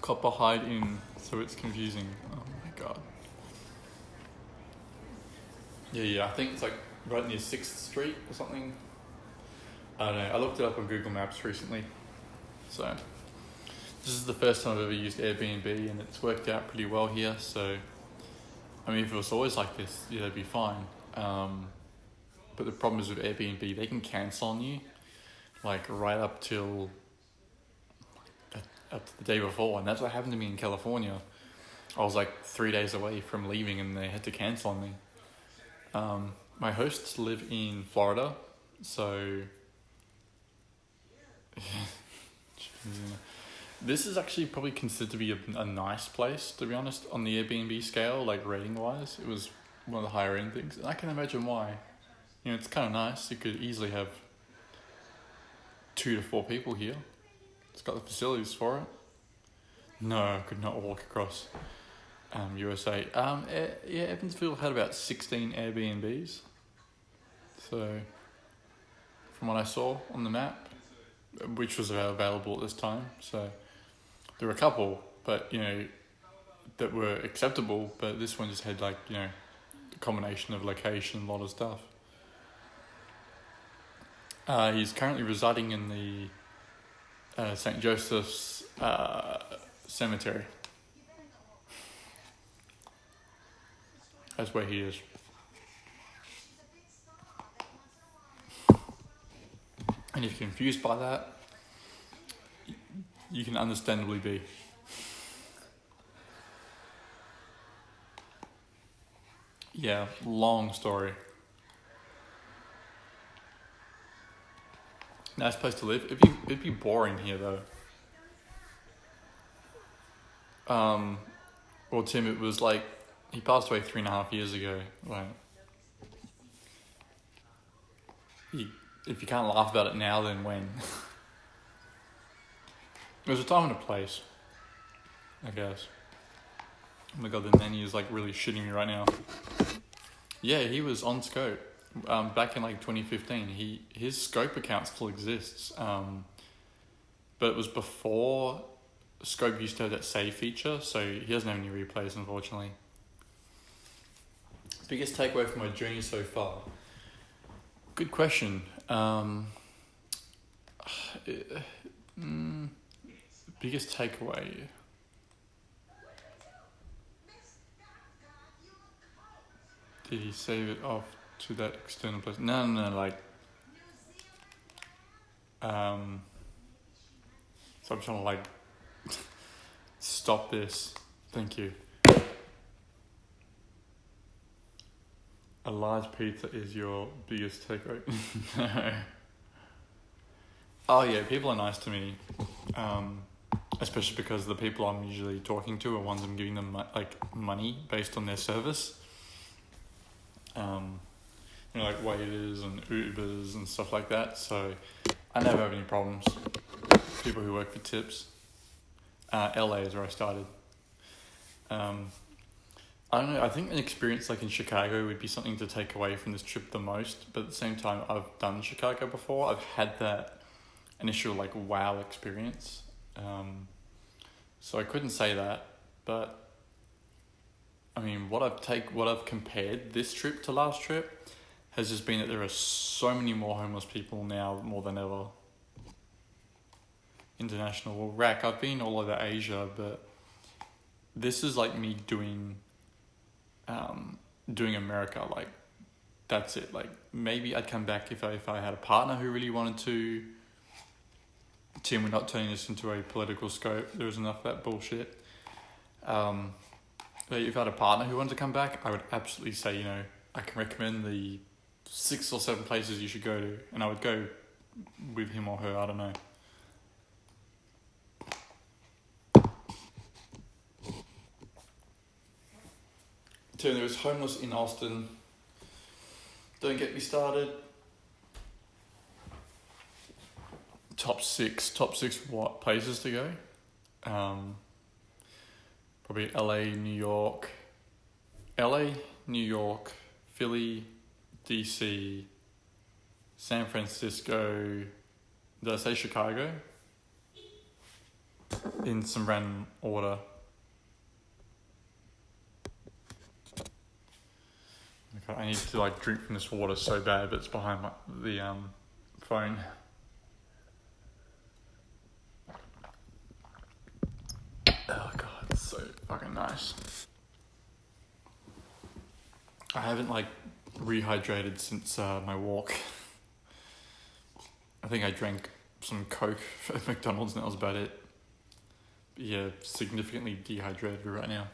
Copper hide in, so it's confusing. Oh my god. Yeah, I think it's like right near 6th Street or something. I don't know, I looked it up on Google Maps recently. So, this is the first time I've ever used Airbnb and it's worked out pretty well here, so... I mean, if it was always like this, yeah, it'd be fine. But the problem is with Airbnb, they can cancel on you, like right up till the day before, and that's what happened to me in California. I was like 3 days away from leaving and they had to cancel on me. My hosts live in Florida, so this is actually probably considered to be a nice place, to be honest, on the Airbnb scale, like rating wise. It was one of the higher end things, and I can imagine why. You know, it's kind of nice. You could easily have 2 to 4 people here. It's got the facilities for it. No, I could not walk across USA. Yeah, Evansville had about 16 Airbnbs. So, from what I saw on the map, which was available at this time. So, there were a couple, but, you know, that were acceptable, but this one just had, like, you know, a combination of location, a lot of stuff. He's currently residing in the St. Joseph's Cemetery. That's where he is. And if you're confused by that, you can understandably be. Yeah, long story. Nice place to live. It'd be boring here though. Well, Tim, it was like he passed away 3.5 years ago. Like, if you can't laugh about it now, then when? There's a time and a place, I guess. Oh my god, the nanny is like really shitting me right now. Yeah, he was on Scope. Back in like 2015, his Scope account still exists, but it was before Scope used to have that save feature, so he doesn't have any replays, unfortunately. Biggest takeaway from my journey so far? Good question. Biggest takeaway. Did he save it off to that external place? No, like... So I'm trying to, like, stop this. Thank you. A large pizza is your biggest takeaway? No. Oh yeah, people are nice to me. Especially because the people I'm usually talking to are ones I'm giving them, like, money based on their service. You know, like waiters and Ubers and stuff like that. So I never have any problems. People who work for tips. LA is where I started. I don't know, I think an experience like in Chicago would be something to take away from this trip the most, but at the same time, I've done Chicago before. I've had that initial like wow experience. So I couldn't say that, but I mean, what I've compared this trip to last trip has just been that there are so many more homeless people now, more than ever. International. Well, Rack, I've been all over Asia, but this is like me doing America. Like, that's it. Like, maybe I'd come back if I had a partner who really wanted to. Tim, we're not turning this into a political scope. There was enough of that bullshit. But if I had a partner who wanted to come back, I would absolutely say, you know, I can recommend the 6 or 7 places you should go to, and I would go with him or her. I don't know. Tim, there was homeless in Austin. Don't get me started. Top six what places to go? Probably LA, New York, Philly, DC, San Francisco. Did I say Chicago? In some random order. Okay, I need to like drink from this water so bad, but it's behind the phone. Oh god, it's so fucking nice. I haven't like rehydrated since my walk. I think I drank some Coke at McDonald's and that was about it. But yeah, significantly dehydrated right now.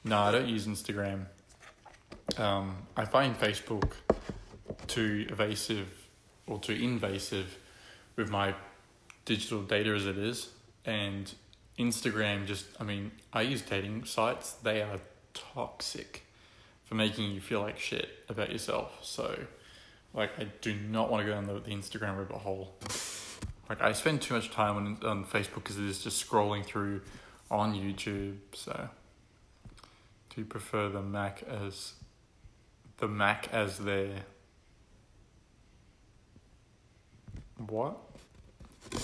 No, I don't use Instagram. I find Facebook too invasive with my digital data as it is, and Instagram I use dating sites. They are toxic for making you feel like shit about yourself. So, like, I do not want to go down the Instagram rabbit hole. Like, I spend too much time on Facebook because it is just scrolling through on YouTube. So, do you prefer the Mac as their what? You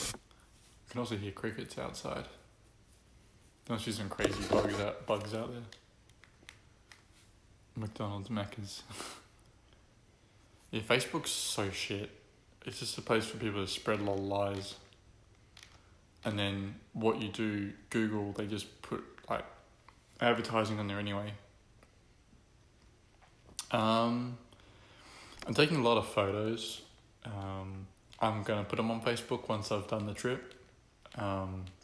can also hear crickets outside. There must be some crazy bugs out there. McDonald's, Macca's. Yeah, Facebook's so shit. It's just a place for people to spread a lot of lies. And then what you do, Google, they just put like advertising on there anyway. I'm taking a lot of photos. I'm going to put them on Facebook once I've done the trip.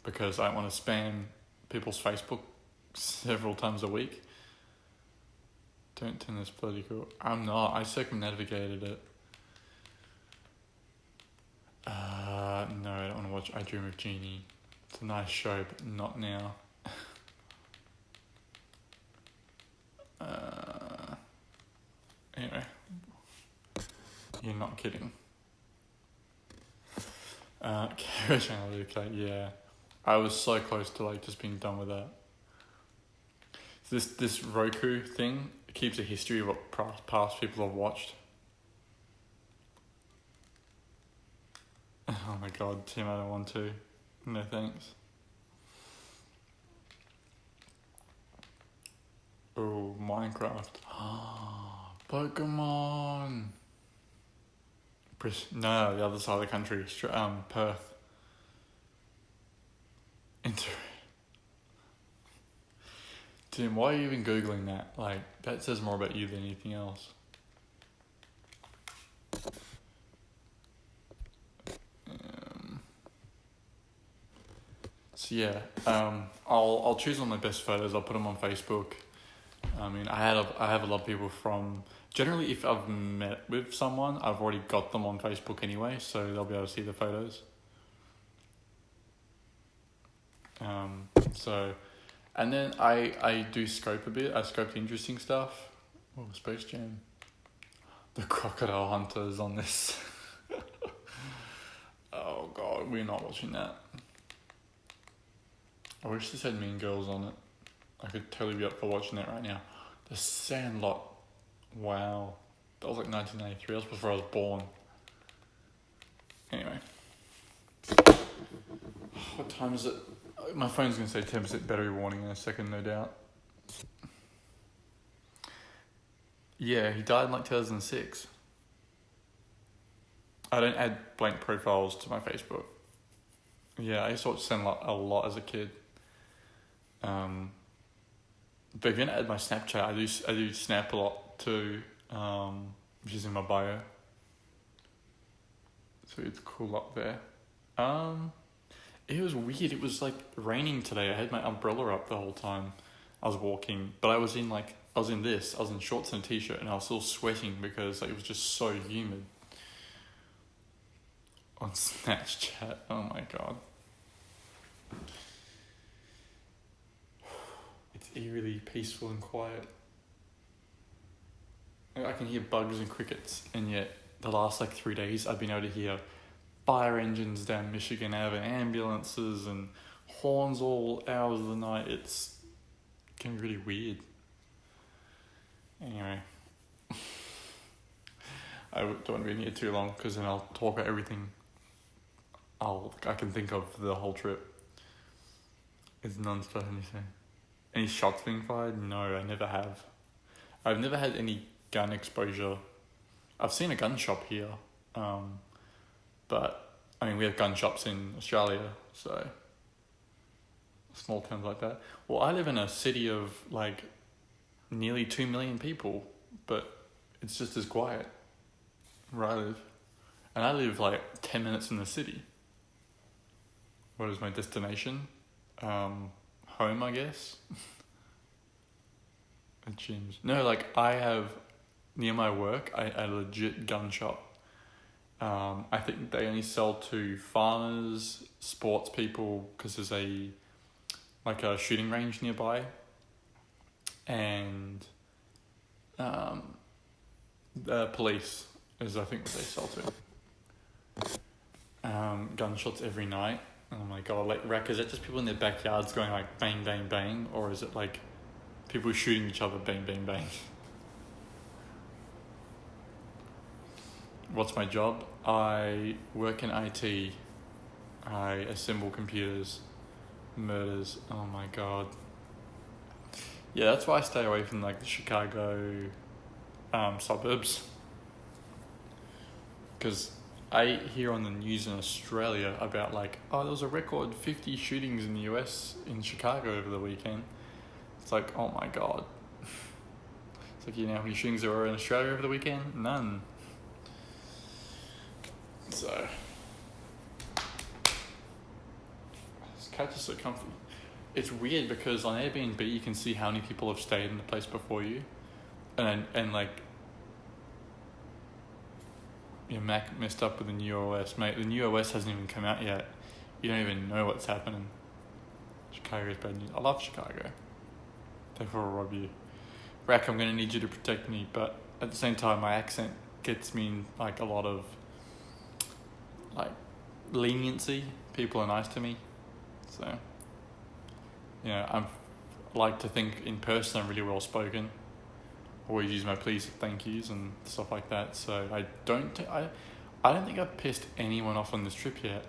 Because I don't want to spam people's Facebook several times a week. Don't turn this political. I'm not. I circumnavigated it. No, I don't want to watch I Dream of Jeannie. It's a nice show, but not now. Anyway. You're not kidding. Cambridge Analytica, yeah. I was so close to like just being done with that. This Roku thing keeps a history of what past people have watched. Oh my god, Tim, I don't want to. No thanks. Oh, Minecraft. Pokemon. No, the other side of the country. Perth. Tim, why are you even Googling that? Like, that says more about you than anything else. So yeah, I'll choose one of my best photos. I'll put them on Facebook. I mean, I have a lot of people from. Generally, if I've met with someone, I've already got them on Facebook anyway, so they'll be able to see the photos. And then I do scope a bit. I scoped interesting stuff. Oh, Space Jam. The crocodile hunters on this. Oh god, we're not watching that. I wish this had Mean Girls on it. I could totally be up for watching that right now. The Sandlot. Wow. That was like 1993. That was before I was born. Anyway. What time is it? My phone's going to say 10% battery warning in a second, no doubt. Yeah, he died in like 2006. I don't add blank profiles to my Facebook. Yeah, I used to watch Sandlot a lot as a kid. But if you're gonna add my Snapchat, I do Snap a lot too, which is in my bio. So it's cool up there. It was weird. It was like raining today. I had my umbrella up the whole time I was walking, but I was in shorts and a t-shirt, and I was still sweating because it was just so humid. On Snapchat, oh my god. It's eerily peaceful and quiet. I can hear bugs and crickets, and yet the last 3 days I've been able to hear fire engines down Michigan Ave, ambulances and horns all hours of the night. It's getting really weird. Anyway, I don't want to be in here too long because then I'll talk about everything I can think of the whole trip. It's non-stop. Anything. Any shots being fired? No, I never have. I've never had any gun exposure. I've seen a gun shop here, but I mean we have gun shops in Australia, so small towns like that. Well, I live in a city of nearly 2 million people, but it's just as quiet where I live, and I live 10 minutes in the city. What is my destination? Home, I guess. A gyms. No, I have near my work a legit gun shop. I think they only sell to farmers, sports people, because there's a shooting range nearby, and the police is I think what they sell to. Gunshots every night. Oh my god! Is it just people in their backyards going bang bang bang, or is it people shooting each other bang bang bang? What's my job? I work in IT. I assemble computers. Murders. Oh my god. Yeah, that's why I stay away from the Chicago suburbs. Because I hear on the news in Australia about there was a record 50 shootings in the US in Chicago over the weekend. It's oh my god. It's you know how many shootings there were in Australia over the weekend? None. So this couch is so comfy. It's weird because on Airbnb you can see how many people have stayed in the place before you, and your Mac messed up with the new OS, mate. The new OS hasn't even come out yet. You don't even know what's happening. Chicago is bad news. I love Chicago. They will rob you. Rack, I'm going to need you to protect me, but at the same time, my accent gets me in a lot of leniency. People are nice to me, so I like to think in person I'm really well spoken. Always use my please, thank yous and stuff like that. So I don't think I've pissed anyone off on this trip yet.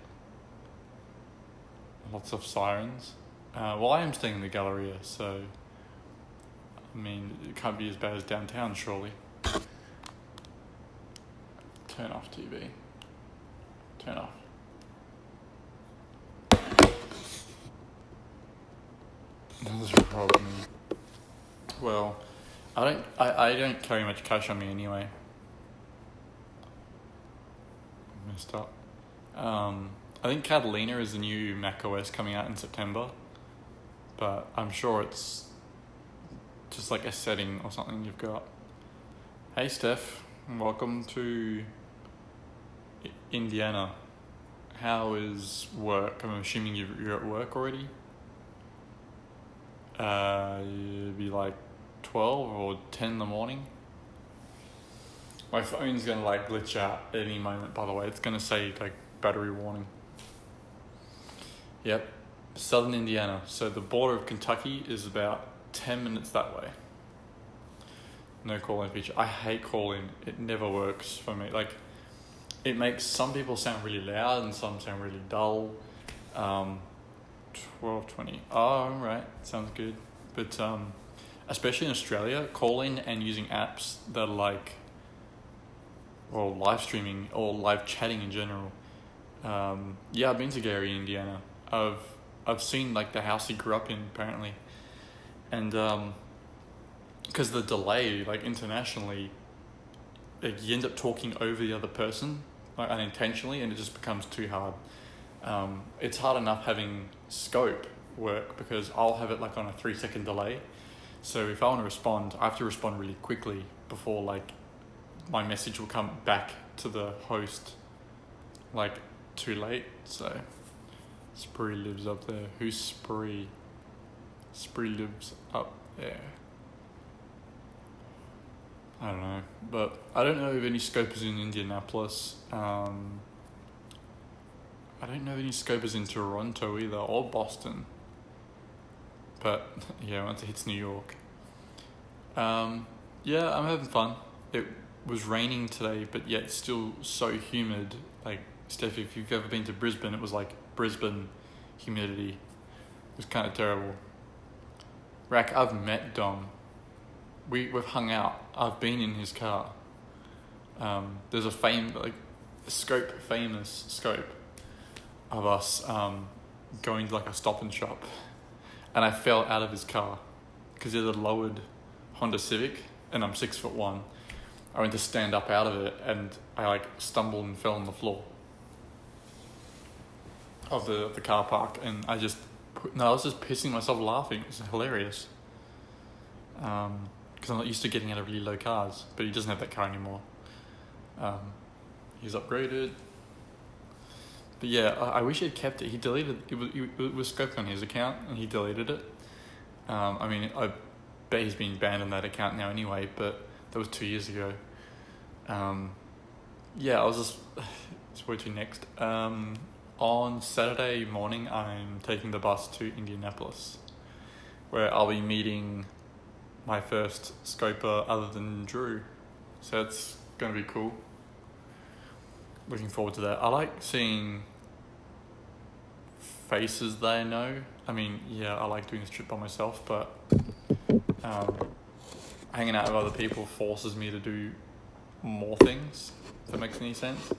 Lots of sirens. Well, I am staying in the Galleria, so I mean it can't be as bad as downtown, surely. Turn off TV. Turn off. That's a problem. Well, I don't carry much cash on me anyway. Messed up. I think Catalina is the new Mac OS coming out in September, but I'm sure it's just a setting or something you've got. Hey Steph, welcome to Indiana. How is work? I'm assuming you're at work already. It'd be 12 or 10 in the morning. My phone's gonna glitch out at any moment, by the way. It's gonna say battery warning. Yep, southern Indiana. So the border of Kentucky is about 10 minutes that way. No call-in feature. I hate call-in. It never works for me. It makes some people sound really loud and some sound really dull. 12:20. Oh, right. Sounds good. But especially in Australia, calling and using apps that are or live streaming or live chatting in general. Yeah, I've been to Gary, Indiana. I've seen the house he grew up in apparently, and because the delay internationally, you end up talking over the other person unintentionally, and it just becomes too hard. It's hard enough having scope work because I'll have it on a 3-second delay. So if I want to respond, I have to respond really quickly before my message will come back to the host too late. So Spree lives up there. Who's Spree? Spree lives up there. I don't know, but I don't know of any scopers in Indianapolis. I don't know of any scopers in Toronto either, or Boston. But yeah, once it hits New York. Yeah, I'm having fun. It was raining today, but yet still so humid. Like, Steph, if you've ever been to Brisbane, it was like Brisbane humidity. It was kind of terrible. Rack, I've met Dom. We've hung out. I've been in his car. There's a famous scope of us going to like a Stop and Shop, and I fell out of his car because there's a lowered Honda Civic, and I'm 6'1". I went to stand up out of it, and I like stumbled and fell on the floor of the car park, and I was just pissing myself laughing. It was hilarious. Because I'm not used to getting out of really low cars, but he doesn't have that car anymore. He's upgraded. But yeah, I wish he'd kept it. He deleted it. It was scoped on his account, and he deleted it. I mean, I bet he's been banned on that account now anyway, but that was 2 years ago. Yeah, I was just... where to next? On Saturday morning, I'm taking the bus to Indianapolis, where I'll be meeting my first scoper other than Drew. So that's going to be cool. Looking forward to that. I like seeing faces that I know. I mean, yeah, I like doing this trip by myself, but hanging out with other people forces me to do more things, if that makes any sense.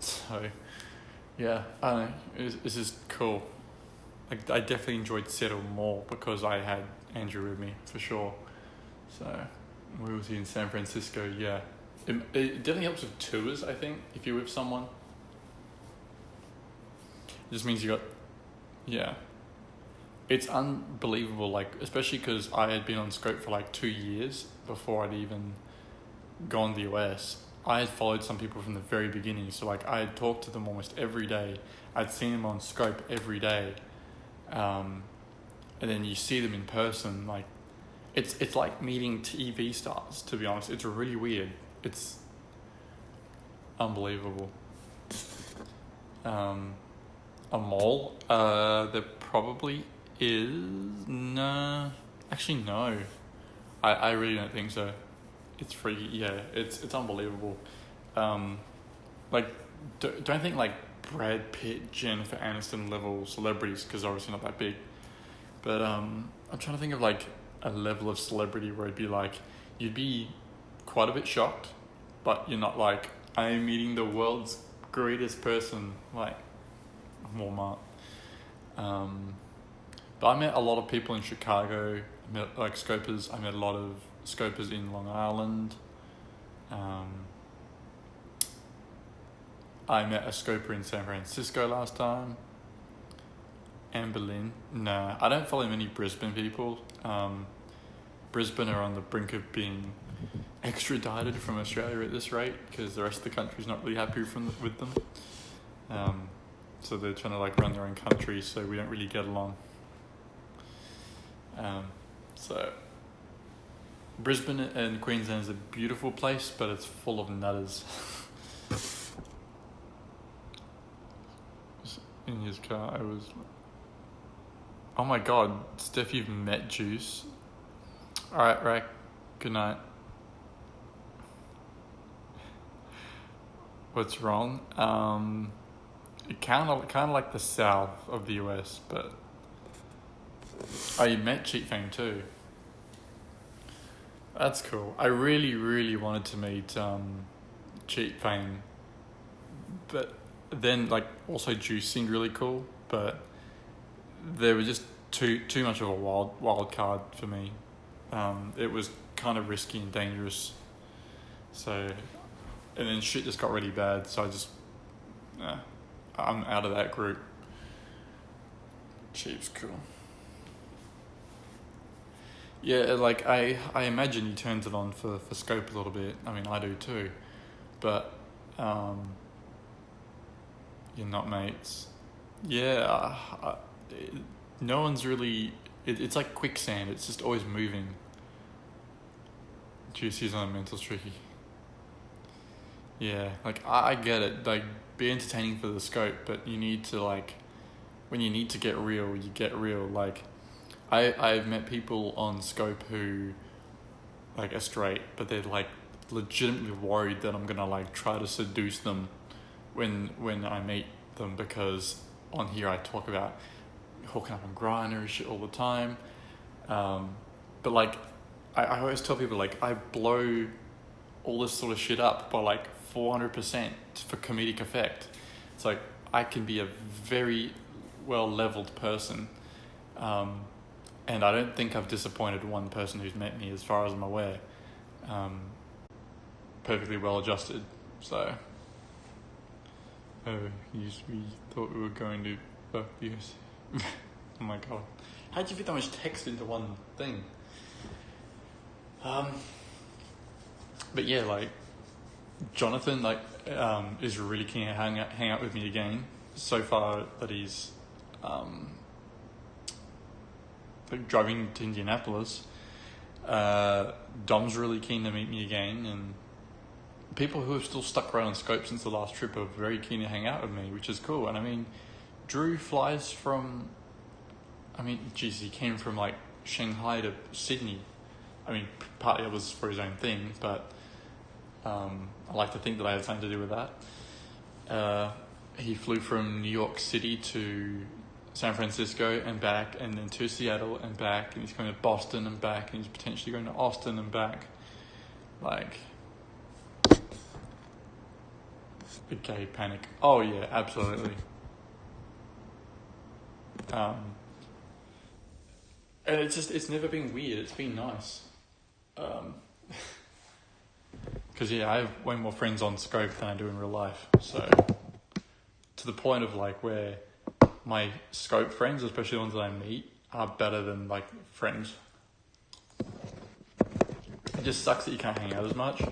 So, yeah, I don't know. It's just cool. Like, I definitely enjoyed Seattle more because I had Andrew with me, for sure. So, we were in San Francisco, yeah. It definitely helps with tours, I think, if you're with someone. It just means yeah. It's unbelievable, like, especially because I had been on Scope for like 2 years before I'd even gone to the US. I had followed some people from the very beginning, so like I had talked to them almost every day. I'd seen them on Scope every day. And then you see them in person, like it's like meeting TV stars, to be honest. It's really weird. It's unbelievable. A mall? There probably is. No, actually no. I really don't think so. It's free. Yeah, it's unbelievable. Like don't think like Brad Pitt, Jennifer Aniston level celebrities, because obviously not that big. But I'm trying to think of like a level of celebrity where it'd be like you'd be quite a bit shocked, but you're not like, I'm meeting the world's greatest person, like Walmart. But I met a lot of people in Chicago. I met like scopers. I met a lot of scopers in Long Island. I met a scoper in San Francisco last time. And Berlin. Nah, I don't follow many Brisbane people. Brisbane are on the brink of being extradited from Australia at this rate because the rest of the country's not really happy with them. So they're trying to like run their own country, so we don't really get along. So Brisbane and Queensland is a beautiful place, but it's full of nutters. In his car, I was... Oh my god, Steph, you've met Juice. Alright, right. Good night. What's wrong? Kind of like the south of the US, but... Oh, you met Cheat Fame too. That's cool. I really, really wanted to meet Cheat Fame, but then like also Juice seemed really cool, but they were just too much of a wild card for me. It was kind of risky and dangerous. So, and then shit just got really bad. So I'm out of that group. Cheap's cool. Yeah, like I imagine he turns it on for scope a little bit. I mean, I do too, but you're not mates. Yeah, no one's really. It's like quicksand. It's just always moving. GC's on a mental tricky. Yeah, like I get it. Like, be entertaining for the scope, but you need to like, when you need to get real, you get real. Like, I've met people on scope who, like, are straight, but they're like legitimately worried that I'm gonna like try to seduce them when I meet them, because on here I talk about hooking up on Grindr and shit all the time. But like, I always tell people, like, I blow all this sort of shit up by like 400% for comedic effect. It's like, I can be a very well-leveled person, and I don't think I've disappointed one person who's met me, as far as I'm aware. Perfectly well-adjusted, so... Oh, we thought we were going to... Oh, yes. Oh my god. How'd you fit that much text into one thing? But yeah, like, Jonathan, like, is really keen to hang out with me again. So far that he's, like, driving to Indianapolis. Dom's really keen to meet me again, and people who have still stuck around on scope since the last trip are very keen to hang out with me, which is cool. And I mean, Drew flies from, he came from like Shanghai to Sydney. I mean, partly it was for his own thing, but I like to think that I had something to do with that. He flew from New York City to San Francisco and back, and then to Seattle and back, and he's going to Boston and back, and he's potentially going to Austin and back. Like, a gay panic. Oh yeah, absolutely. And it's never been weird, it's been nice. Because I have way more friends on scope than I do in real life, so to the point of like where my scope friends, especially the ones that I meet, are better than like friends. It just sucks that you can't hang out as much,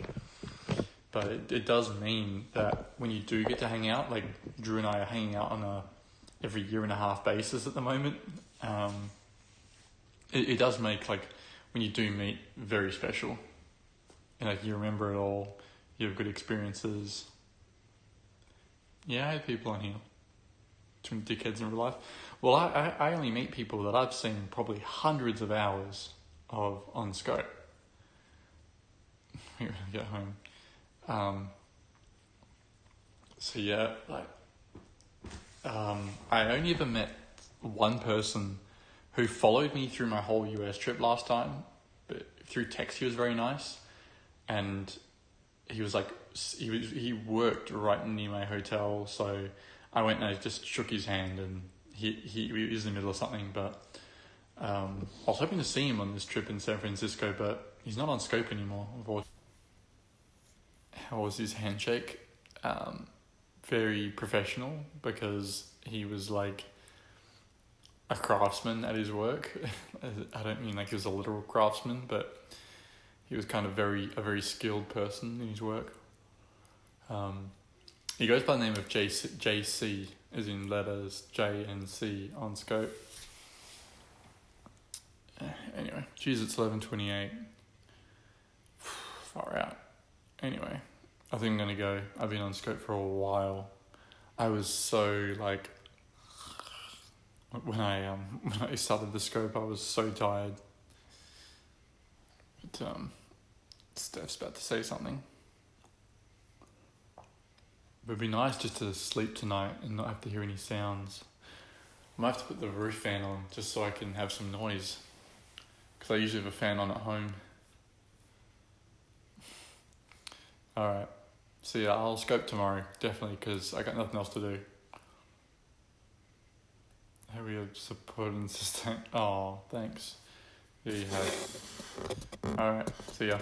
but it does mean that when you do get to hang out, like Drew and I are hanging out on a every year and a half basis at the moment. It does make, like, when you do meet, very special. And like, you remember it all, you have good experiences. Yeah, I have people on here, some dickheads in real life. Well, I only meet people that I've seen probably hundreds of hours of on scope. When I get home. So yeah, like, I only ever met one person who followed me through my whole US trip last time, but through text he was very nice, and he was like, he worked right near my hotel, so I went and I just shook his hand, and he was in the middle of something, but I was hoping to see him on this trip in San Francisco, but he's not on scope anymore. How was his handshake? Very professional, because he was like a craftsman at his work. I don't mean like he was a literal craftsman, but he was kind of a very skilled person in his work. He goes by the name of JC, as in letters J and C on scope. Anyway, geez, it's 11:28. Far out. Anyway, I think I'm gonna go. I've been on scope for a while. I was so like, when I started the scope, I was so tired. But Steph's about to say something. It would be nice just to sleep tonight and not have to hear any sounds. I might have to put the roof fan on just so I can have some noise, because I usually have a fan on at home. Alright, so yeah, I'll scope tomorrow, definitely, because I got nothing else to do. How we have support and sustain. Oh, thanks. There you have. Alright, see ya.